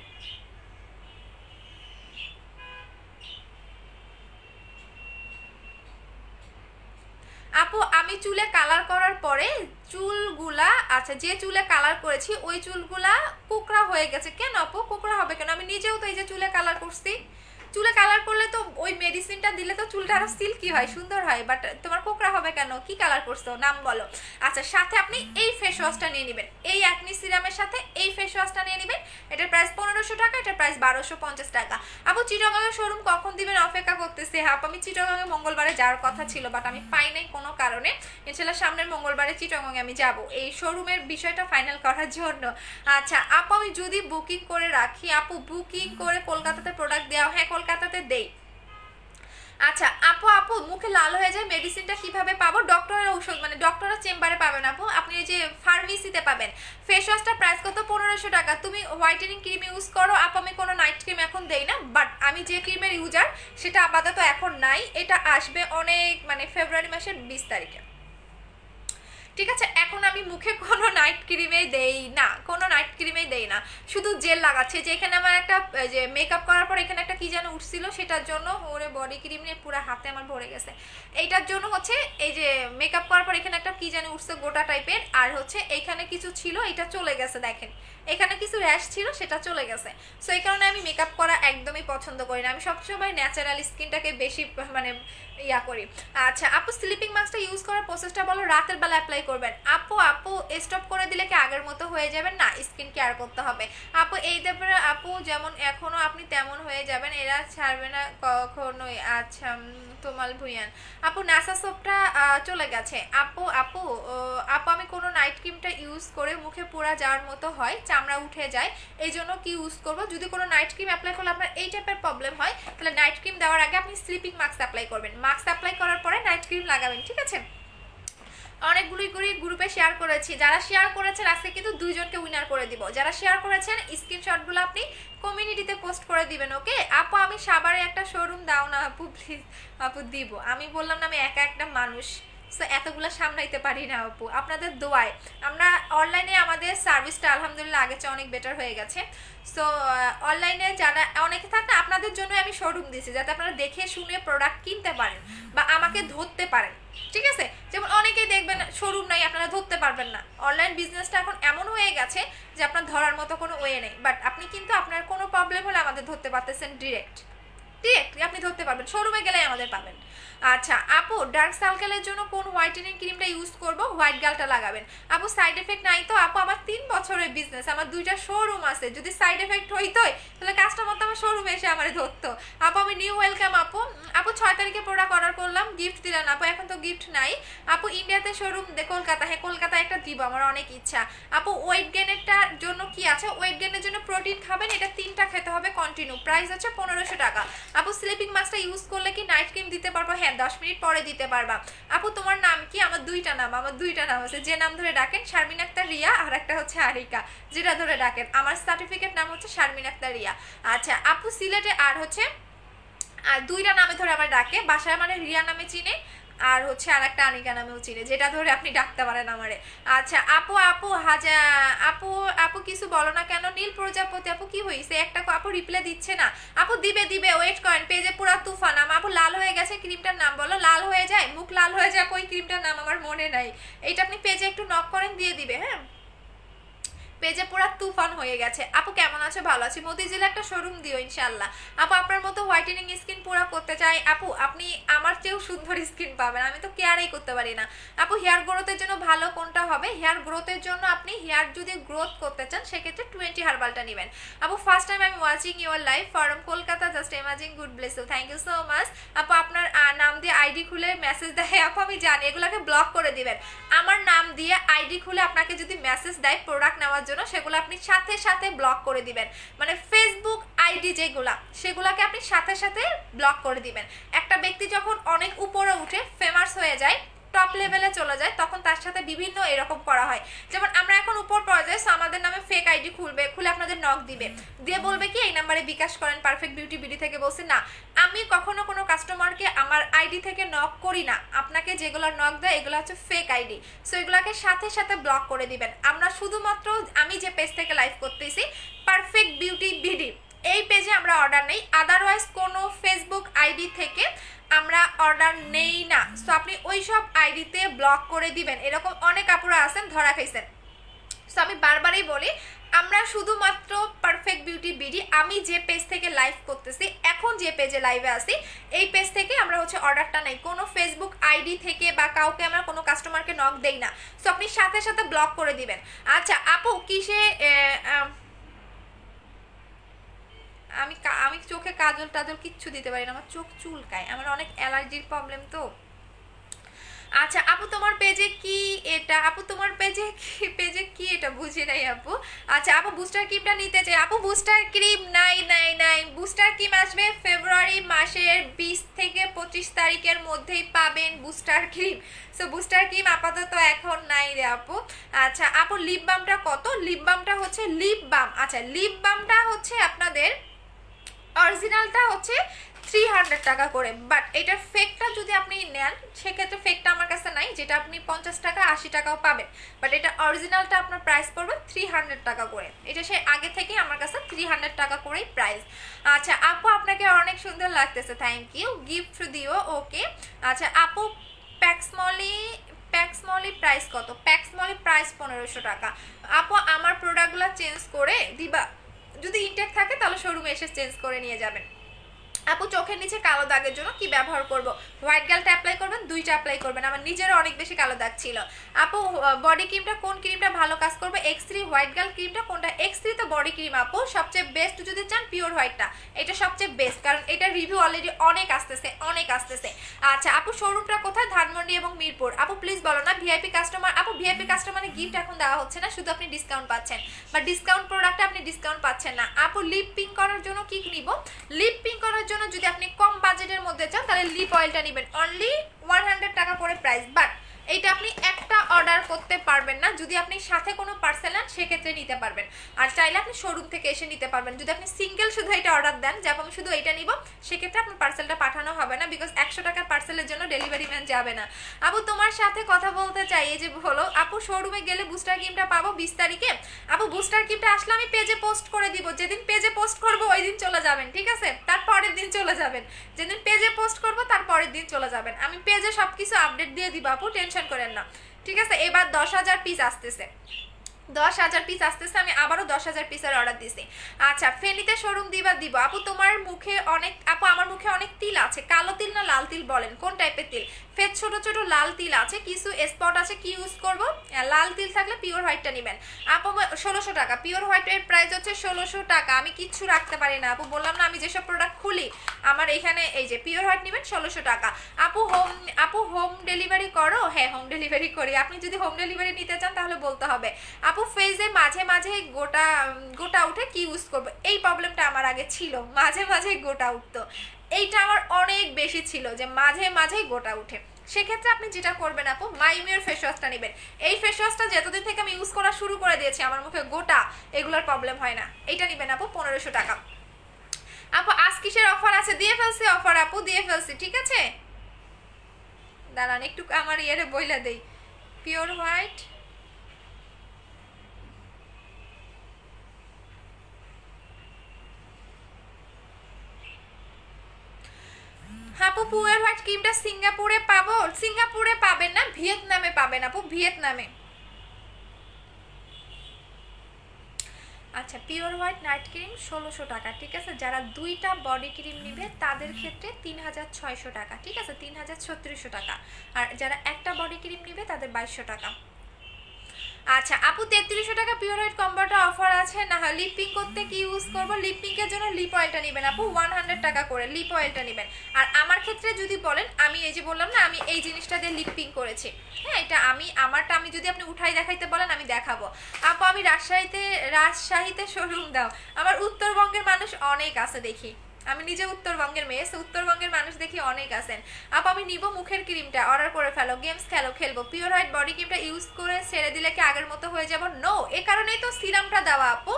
[SPEAKER 1] আপু আমি চুলে কালার করার পরে চুলগুলা, আচ্ছা যে চুলে কালার করেছি ওই চুলগুলা কোকড়া হয়ে গেছে। কেন আপু কোকড়া হবে কেন? আমি নিজেও তো এই যে চুলে কালার করছি, চুলে কালার করলে তো ওই মেডিসিনটা দিলে তো চুলটা আরো সিল্কি হয়, সুন্দর হয়, বাট তোমার কোকড়া হবে কেন? কি কালার করছো নাম বলো। আচ্ছা সাথে আপনি এই ফেস ওয়াশটা নিয়ে নেবেন, এই অ্যাকনি সিরামের সাথে এই ফেস ওয়াশটা নিয়ে নেবেন। এটার প্রাইস 1500 টাকা, এটার প্রাইস 1250 টাকা। আপু চিটাগাংয়ের শোরুম কখন দিবেন? অপেক্ষা করতেছি। আপু আমি চিটাগাংয়ে মঙ্গলবারে যাওয়ার কথা ছিল, বাট আমি পাই নাই কোনো কারণে। ইনশাল্লাহ সামনের মঙ্গলবারে চিটাগাংয়ে আমি যাব এই শোরুমের বিষয়টা ফাইনাল করার জন্য। আচ্ছা আপু আমি যদি বুকিং করে রাখি, আপু বুকিং করে কলকাতাতে প্রোডাক্ট দেওয়া? হ্যাঁ কলকাতাতে দেই। আচ্ছা আপু, আপু মুখে লাল হয়ে যায় মেডিসিনটা কিভাবে পাবো? ডক্টরের ঔষধ, মানে ডক্টরের চেম্বারে পাবেন আপু, আপনি এই যে ফার্মেসিতে পাবেন। ফেস ওয়াশটা প্রাইস কত? 1500 টাকা। তুমি হোয়াইটেনিং ক্রিম ইউজ করো? আপু আমি কোনো নাইট ক্রিম এখন দেই না, বাট আমি যে ক্রিমের ইউজার সেটা আপাতত এখন নাই, এটা আসবে অনেক মানে ফেব্রুয়ারি মাসের 20 তারিখে, ঠিক আছে? এখন আমি মুখে কোনো নাইট ক্রিমেই দেই না, কোনো নাইট ক্রিমেই দেই না, শুধু জেল লাগাচ্ছে। যে এখানে আমার একটা যে মেকআপ করার পর এখানে একটা কি যেন উঠছিল, সেটার জন্য ওরে বডি ক্রিম নিয়ে পুরো হাতে আমার ভরে গেছে। এইটার জন্য হচ্ছে এই যে মেকআপ করার পর এখানে একটা কি যেন উঠছে গোটা টাইপের, আর হচ্ছে এইখানে কিছু ছিল, এটা চলে গেছে, দেখেন এখানে কিছু র্যাশ ছিল, সেটা চলে গেছে। সো এই কারণে আমি মেকআপ করা একদমই পছন্দ করি না, আমি সবসময় ন্যাচারাল স্কিনটাকে বেশি মানে ইয়া করি। আচ্ছা আপু স্লিপিং মাস্কটা ইউজ করার প্রসেসটা বলো, রাতের বেলা অ্যাপ্লাই করবেন? আপু আপু স্টপ করে দিলে কি আগের মতো হয়ে যাবেন? না, স্কিন কেয়ার করতে হবে আপু। এই ব্যাপারে আপু যেমন এখনো আপনি তেমন হয়ে যাবেন, এরা ছাড়বে না কখনোই। আচ্ছা তোমাল ভুইয়ান, আপু নাসা সোপটা চলে গেছে। আপু আপু আপু আমি কোনো নাইট ক্রিমটা ইউজ করে মুখে পোড়া যাওয়ার মতো হয়, চামড়া উঠে যায়, এই জন্য কি ইউজ করবো? যদি কোনো নাইট ক্রিম অ্যাপ্লাই করলে আপনার এই টাইপের প্রবলেম হয়, তাহলে নাইট ক্রিম দেওয়ার আগে আপনি স্লিপিং মাস্ক অ্যাপ্লাই করবেন, মাস্ক অ্যাপ্লাই করার পরে নাইট ক্রিম লাগাবেন, ঠিক আছে? অনেকগুলি গ্রুপে শেয়ার করেছি, যারা শেয়ার করেছেন আজকে কিন্তু 2 জনকে উইনার করে দিব। যারা শেয়ার করেছেন স্ক্রিনশটগুলো আপনি কমিউনিটিতে পোস্ট করে দিবেন। ওকে আপু আমি সাভারে একটা শোরুম দাও না আপু প্লিজ। আপু দিব, আমি বললাম না আমি একা একটা মানুষ, সো এতগুলো সামলাইতে পারি না আপু, আপনাদের দোয়ায় আমরা অনলাইনে আমাদের সার্ভিসটা আলহামদুলিল্লাহ আগের চেয়ে অনেক বেটার হয়ে গেছে। সো অনলাইনে যারা অনেকে থাকে আপনাদের জন্য আমি শোরুম দিয়েছি যাতে আপনারা দেখে শুনে প্রোডাক্ট কিনতে পারেন বা আমাকে ধরতে পারেন, ঠিক আছে? যেমন অনেকেই দেখবেন শোরুম নাই, আপনারা ধরতে পারবেন না। অনলাইন বিজনেসটা এখন এমন হয়ে গেছে যে আপনার ধরার মতো কোনো ওয়ে নেই, বাট আপনি কিন্তু আপনার কোনো প্রবলেম হলে আমাদের ধরতে পারতেছেন ডিরেক্টলি আপনি ধরতে পারবেন, শোরুমে গেলে আমাদের পাবেন। আচ্ছা আপু ডার্ক সার্কেলের জন্য কোন হোয়াইটেনিং ক্রিমটা ইউজ করব? হোয়াইট গালটা লাগাবেন। আপু সাইড এফেক্ট নাই তো? আপু আমার 3 বছরের বিজনেস, আমার 2টা শোরুম আছে, যদি সাইড এফেক্ট হইতোই তাহলে কাস্টমার তো আমার শোরুমে এসে আমার ধরতো। আপু আমি নিউ ওয়েলকাম আপু। আপু 6 তারিখে প্রোডাক্ট অর্ডার করলাম, গিফট দিলেন আপু, এখন তো গিফট নাই। আপু ইন্ডিয়াতে শোরুম কলকাতা, হ্যাঁ কলকাতায় একটা দিব, আমার অনেক ইচ্ছা। আপু ওয়েট গেইনের জন্য কি আছে? ওয়েট গেইনের জন্য প্রোটিন খাবেন, এটা 3টা খেতে হবে কন্টিনিউ, প্রাইস হচ্ছে 1500 টাকা। আপু স্লিপিং মাস্কটা ইউজ করলে কি নাইট ক্রিম দিতে পারবো? হ্যাঁ 10 মিনিট পরে দিতে পারবা। আপু তোমার নাম কি? আমার 2টা নাম, আছে, যে নাম ধরে ডাকেন শারমিন আক্তার রিয়া, আর একটা হচ্ছে আরিকা, যেটা ধরে ডাকেন। আমার সার্টিফিকেট নাম হচ্ছে শারমিন আক্তার রিয়া। আচ্ছা আপু সিলেটে আর হচ্ছে আর 2টা নামে ধরে আমার ডাকে, বাসায় মানে রিয়া নামে চিনে, আর হচ্ছে আর একটা আনিকা নামেও চিনে, যেটা ধরে আপনি ডাকতে পারেন আমারে। আচ্ছা আপু আপু কিছু বলো না কেন? নীল প্রজাপতি আপু কি হয়েছে? একটা আপু রিপ্লাই দিচ্ছে না। আপু দিবে ওয়েট করেন, পেজে পুরা তুফান। আপু লাল হয়ে গেছে, ক্রিমটার নাম বলো। লাল হয়ে যায়, মুখ লাল হয়ে যায়, ওই ক্রিমটার নাম আমার মনে নাই। এইটা আপনি পেজে একটু নক করেন, দিয়ে দিবে। হ্যাঁ পেজে পুরা তুফান হয়ে গেছে। আপু কেমন আছো? ভালো আছি। মতিঝিলে একটা শোরুম দিও ইনশাল্লাহ। আপু আপনার মতো হোয়াইটেনিং স্কিন পুরা করতে চাই আপু, আপনি আমার চেয়েও সুন্দর স্কিন পাবেন, আমি তো কেয়ারই করতে পারি না। আপু হেয়ার গ্রোথের জন্য ভালো কোনটা হবে? হেয়ার গ্রোথের জন্য আপনি হেয়ার যদি গ্রোথ করতে চান সেক্ষেত্রে 20 হার্বালটা নেবেন। আপু ফার্স্ট টাইম আমি watching your live from Kolkata, just amazing, God bless you, thank you so much. আপু আপনার নাম দিয়ে আইডি খুলে মেসেজ দেয়, আপু আমি জানি, এগুলোকে ব্লক করে দিবেন। আমার নাম দিয়ে আইডি খুলে আপনাকে যদি মেসেজ দেয় প্রোডাক্ট নেওয়ার জন্য, সেগুলো আপনি সাথে সাথে ব্লক করে দিবেন। মানে ফেসবুক আইডি সেগুলোকে আপনি সাথে সাথে ব্লক করে দিবেন। একটা ব্যক্তি যখন অনেক উপরে উঠে ফেমাস হয়ে যায়, টপ লেভেলে চলে যায়, তখন তার সাথে বিভিন্ন এরকম করা হয়। যেমন আমরা এখন উপর পর্যায়ে, আমাদের নামে ফেক আইডি খুলে আপনাদের নক দিবে, দিয়ে বলবে কি এই নাম্বারে বিকাশ করেন, পারফেক্ট বিউটি বিডি থেকে বলছি না। আমি কখনো কোনো কাস্টমারকে আমার আইডি থেকে নক করি না, আপনাকে যেগুলো নক দেয় এগুলো হচ্ছে ফেক আইডি, সো এগুলোকে সাথে সাথে ব্লক করে দিবেন। আমরা শুধুমাত্র আমি যে পেজ থেকে লাইভ করতেছি পারফেক্ট বিউটি বিডি, এই পেজে আমরা অর্ডার নেই, আদারওয়াইজ কোনো ফেসবুক আইডি থেকে আমরা অর্ডার নেই না। সো আপনি ওই সব আইডিতে ব্লক করে দিবেন। এরকম অনেক আপুরা আছেন ধরা খাইছেন। সো আমি বারবারই বলি, আমরা শুধুমাত্র পারফেক্ট বিউটি বিডি, আমি যে পেজ থেকে লাইভ করতেছি, এখন যে পেজে লাইভে আসি, এই পেজ থেকে আমরা হচ্ছে অর্ডারটা নেই, কোনো ফেসবুক আইডি থেকে বা কাউকে আমরা কোনো কাস্টমারকে নক দেই না। সো আপনি সাথে সাথে ব্লক করে দিবেন। আচ্ছা আপু কিসে আমি চোখে কাজল টাজল কিচ্ছু দিতে পারি না, আমার চোখ চুলকায়, আমার অনেক অ্যালার্জির প্রবলেম তো। আচ্ছা আপু তোমার পেজে কি এটা? আপু তোমার পেজে কি এটা বুঝি নাই আপু। আচ্ছা আপু বুস্টার ক্রিমটা নিতে চাই। আপু বুস্টার ক্রিম নাই। বুস্টার ক্রিম আসবে ফেব্রুয়ারি মাসের 20 থেকে 25 তারিখের মধ্যেই পাবেন booster cream. So booster cream আপাতত এখন নাই রে আপু। আচ্ছা আপু লিপ বামটা কত? লিপ বামটা হচ্ছে আচ্ছা লিপ বামটা হচ্ছে আপনাদের অরিজিনালটা হচ্ছে 300 টাকা করে, বাট এটার ফেকটা যদি আপনি নেন সেক্ষেত্রে ফেকটা আমার কাছে নাই, যেটা আপনি 50 টাকা 80 টাকাও পাবেন, বাট এটা অরিজিনালটা আপনার প্রাইস পড়বে 300 টাকা করে। এটা সে আগে থেকেই আমার কাছে 300 টাকা করেই প্রাইস। আচ্ছা আপু আপনাকে অনেক সুন্দর লাগতেছে, থ্যাংক ইউ, গিফট দিও। ওকে আচ্ছা আপু প্যাক্সমলি প্রাইস কত? প্যাক্সমলি প্রাইস 1500 টাকা। আপু আমার প্রোডাক্টগুলো চেঞ্জ করে দিবা? যদি ইনটেক থাকে তাহলে শোরুমে এসে চেঞ্জ করে নিয়ে যাবেন। আপু চোখের নিচে কালো দাগের জন্য কি ব্যবহার করব? হোয়াইট গালটা অ্যাপ্লাই করবেন, 2টা অ্যাপ্লাই করবেন, আমার নিজেরও অনেক বেশি কালো দাগ ছিল। আপু বডি ক্রিমটা কোন ক্রিমটা ভালো কাজ করবে? X3 হোয়াইট গাল ক্রিমটা কোনটা? X3 তো বডি ক্রিম আপু, সবচেয়ে বেস্ট যদি চান পিওর হোয়াইটটা, এটা সবচেয়ে বেস্ট, কারণ এটা রিভিউ অলরেডি অনেক আসতেছে। আচ্ছা আপু শোরুমটা কোথায়? ধানমন্ডি এবং মিরপুর। আপু প্লিজ বলো না ভিআইপি কাস্টমার। আপু ভিআইপি কাস্টমারে গিফট এখন দেওয়া হচ্ছে না, শুধু আপনি ডিসকাউন্ট পাচ্ছেন, বা ডিসকাউন্ট প্রোডাক্টে আপনি ডিসকাউন্ট পাচ্ছেন না। আপু লিপ পিঙ্ক করার জন্য কি নিব? লিপ পিঙ্ক করার জন্য যদি আপনি কম বাজেটের মধ্যে চান তাহলে লিপ অয়েলটা নেবেন, অনলি 100 টাকা করে প্রাইস, বাট এইটা আপনি একটা অর্ডার করতে পারবেন না, যদি আপনি সাথে কোনো পার্সেল নেন সেক্ষেত্রে নিতে পারবেন, আর চাইলে আপনি শোরুম থেকে এসে নিতে পারবেন। যদি আপনি সিঙ্গেল শুধু এটা অর্ডার দেন যে আমি শুধু এইটা নিব, সেক্ষেত্রে আপনার পার্সেলটা পাঠানো হবে না, বিকজ 100 টাকার পার্সেলের জন্য ডেলিভারি ম্যান যাবে না। আপু তোমার সাথে কথা বলতে চাই, এই যে হলো আপু শোরুমে গেলে বুস্টার ক্রিমটা পাবো 20 তারিখে। আপু বুস্টার ক্রিমটা আসলে আমি পেজে পোস্ট করে দিব, যেদিন পেজে পোস্ট করব ওই দিন চলে যাবেন, ঠিক আছে? তারপরের দিন চলে যাবেন, যেদিন পেজে পোস্ট করব তারপরের দিন চলে যাবেন। আমি পেজে সবকিছু আপডেট দিয়ে দিব আপু, টেনশন করেন না, ঠিক আছে? এবার 10,000 পিস আসতেছে, 10,000 পিস আসতেছে, আমি আবারও 10,000 পিসের অর্ডার দিছি। আচ্ছা ফেনীতে শোরুম দিবা দিব আপু। তোমার মুখে অনেক আপু, আমার মুখে অনেক তিল আছে, কালো তিল না লাল তিল বলেন, কোন টাইপের তিল? ফের ছোট ছোট লাল তিল আছে, কিছু স্পট আছে, কি ইউজ করব? লাল তিল থাকলে পিওর হোয়াইটটা নেবেন আপু। 1600 টাকা পিওর হোয়াইটের প্রাইস হচ্ছে 1600 টাকা। আমি কিচ্ছু রাখতে পারি না আপু, বললাম না আমি যেসব প্রোডাক্ট খুলি আমার এখানে, এই যে পিওর হোয়াইট নেবেন 1600 টাকা। আপু হোম ডেলিভারি করো? হ্যাঁ হোম ডেলিভারি করি, আপনি যদি হোম ডেলিভারি নিতে চান তাহলে বলতে হবে। আপু ফেজে মাঝে মাঝে গোটা গোটা উঠে, কি ইউজ করবো? এই প্রবলেমটা আমার আগে ছিল, মাঝে মাঝে গোটা উঠতো, এইটা আমার অনেক বেশি ছিল যে মাঝে মাঝেই গোটা উঠে। সেক্ষেত্রে আপনি যেটা করবেন আপু, মাইমিওর ফেস ওয়াশটা নেবেন। এই ফেস ওয়াশটা যতদিন থেকে আমি ইউজ করা শুরু করে দিয়েছি আমার মুখে গোটা এগুলোর প্রবলেম হয় না, এইটা নেবেন আপু 1500 টাকা। আপু আজকিসের অফার আছে, দিয়ে ফেলছি অফার আপু, দিয়ে ফেলছি, ঠিক আছে? দাঁড়ান একটু আমার ইয়েরে বইলা দেই। পিওর হোয়াইট আপু, পিওর হোয়াইট ক্রিমটা সিঙ্গাপুরে পাবো? সিঙ্গাপুরে পাবেন না, ভিয়েতনামে পাবেন আপু, ভিয়েতনামে। আচ্ছা পিওর হোয়াইট নাইট ক্রিম 1600 টাকা, ঠিক আছে? যারা দুইটা বডি ক্রিম নিবে তাদের ক্ষেত্রে 3600 টাকা, ঠিক আছে? 3600 টাকা। আর যারা একটা বডি ক্রিম নিবে তাদের 2200 টাকা। আচ্ছা আপু 3300 টাকা পিওর হোয়াইট কম্বোটা অফার আছে না? লিপ পিঙ্ক করতে কি ইউজ করবো? লিপ পিঙ্কের জন্য লিপ অয়েলটা নেবেন আপু, 100 টাকা করে লিপ অয়েলটা নেবেন। আর আমার ক্ষেত্রে যদি বলেন, আমি এই যে বললাম না আমি এই জিনিসটা দিয়ে লিপ পিঙ্ক করেছি, হ্যাঁ এটা আমারটা আমি যদি আপনি উঠাই দেখাইতে বলেন আমি দেখাবো। আপু আমি রাজশাহীতে শোরুম দাও, আমার উত্তরবঙ্গের মানুষ অনেক আছে দেখি, আমি নিজে উত্তরবঙ্গের মেয়ে, উত্তরবঙ্গের মানুষ দেখি অনেক আছেন। আপু আমি নিব মুখের ক্রিমটা, অর্ডার করে ফেলো, গেমস খেলবো। পিওর হোয়াইট বডি ক্রিমটা ইউজ করে ছেড়ে দিলে কি আগের মতো হয়ে যাব? নো, এ কারণেই তো সিরামটা দেওয়া আপু,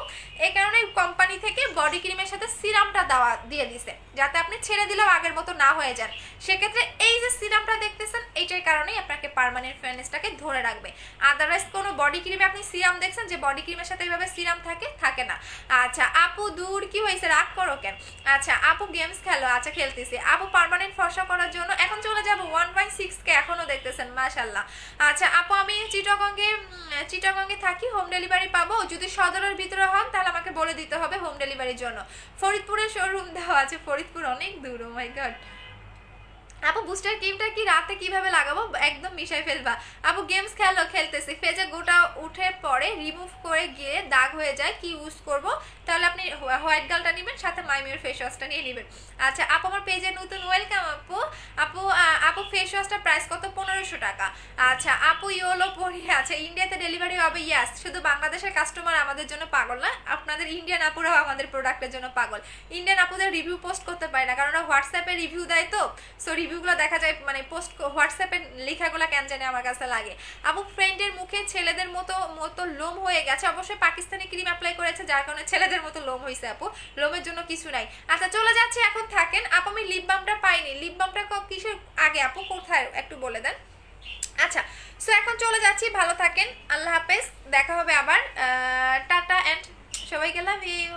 [SPEAKER 1] এ কারণে কোম্পানি থেকে বডি ক্রিমের সাথে সিরামটা দেওয়া দিয়ে দিছে, যাতে আপনি ছেড়ে দিলেও আগের মতো না হয়ে যান। সেক্ষেত্রে এই যে সিরামটা দেখতেছেন এইটার কারণেই আপনাকে পার্মানেন্ট ফেয়ারনেসটাকে ধরে রাখবে। আদারওয়াইজ কোনো বডি ক্রিমে আপনি সিরাম দেখছেন যে বডি ক্রিমের সাথে এইভাবে সিরাম থাকে না। আচ্ছা আপু দূর কি হয়েছে, রাগ করো কেন? আচ্ছা আপু গেমস খেলো, আচ্ছা খেলতেছি আপু। পার্মানেন্ট ফর্সা করার জন্য এখন চলে যাব 1.6K, এখনো দেখতেছেন মাশাল্লাহ। আচ্ছা আপু আমি চিটাগঙ্গে থাকি, হোম ডেলিভারি পাবো? যদি সদরের ভিতরে হন তাহলে আমাকে বলে দিতে হবে হোম ডেলিভারির জন্য। ফরিদপুরে শোরুম দেওয়া আছে, ফরিদপুর অনেক দূর, ও মাই গড। আপু বুস্টার ক্রিমটা কি রাতে কিভাবে লাগাবো? একদম মিশাই ফেলবা আপু। গেমস খেলতেছি, ফেজে গোটা উঠে পরে রিমুভ করে গিয়ে দাগ হয়ে যায়, কি ইউজ করব? তাহলে আপনি হোয়াইট গালটা নেবেন, সাথে মাইমিওর ফেস ওয়াশটা নিয়ে নেবেন। আচ্ছা আপু আমার পেজে নতুন, ওয়েলকাম আপু। আপু ফেস ওয়াশটার প্রাইস কত? 1500 টাকা। আচ্ছা আপু ইয়োলো পরি, আচ্ছা ইন্ডিয়াতে ডেলিভারি হবে? ইয়াস, শুধু বাংলাদেশের কাস্টমার আমাদের জন্য পাগল না, আপনাদের ইন্ডিয়ান আপুরাও আমাদের প্রোডাক্টের জন্য পাগল। ইন্ডিয়ান আপুদের রিভিউ পোস্ট করতে পারে না, কারণ ওরা হোয়াটসঅ্যাপে রিভিউ দেয়, তো সো রিভিউগুলো দেখা যায় মানে পোস্ট হোয়াটসঅ্যাপে লেখাগুলো কেন জানে আমার কাছে লাগে। আপু ফ্রেন্ডের মুখে ছেলেদের মতো লোম হয়ে গেছে, অবশ্যই পাকিস্তানি ক্রিম অ্যাপ্লাই করেছে যার কারণে ছেলেদের মতো লোম হয়েছে আপু, লোমের জন্য কিছু নাই। আচ্ছা চলে যাচ্ছি, এখন থাকেন আপু। আমি লিপ বামটা পাইনি, লিপ বামটা কিসের আগে আপু, কোথায় একটু বলে দেন। আচ্ছা সো এখন চলে যাচ্ছি, ভালো থাকেন, আল্লাহ হাফেজ, দেখা হবে আবার, টাটা অ্যান্ড সবাইকে লাভ ইউ।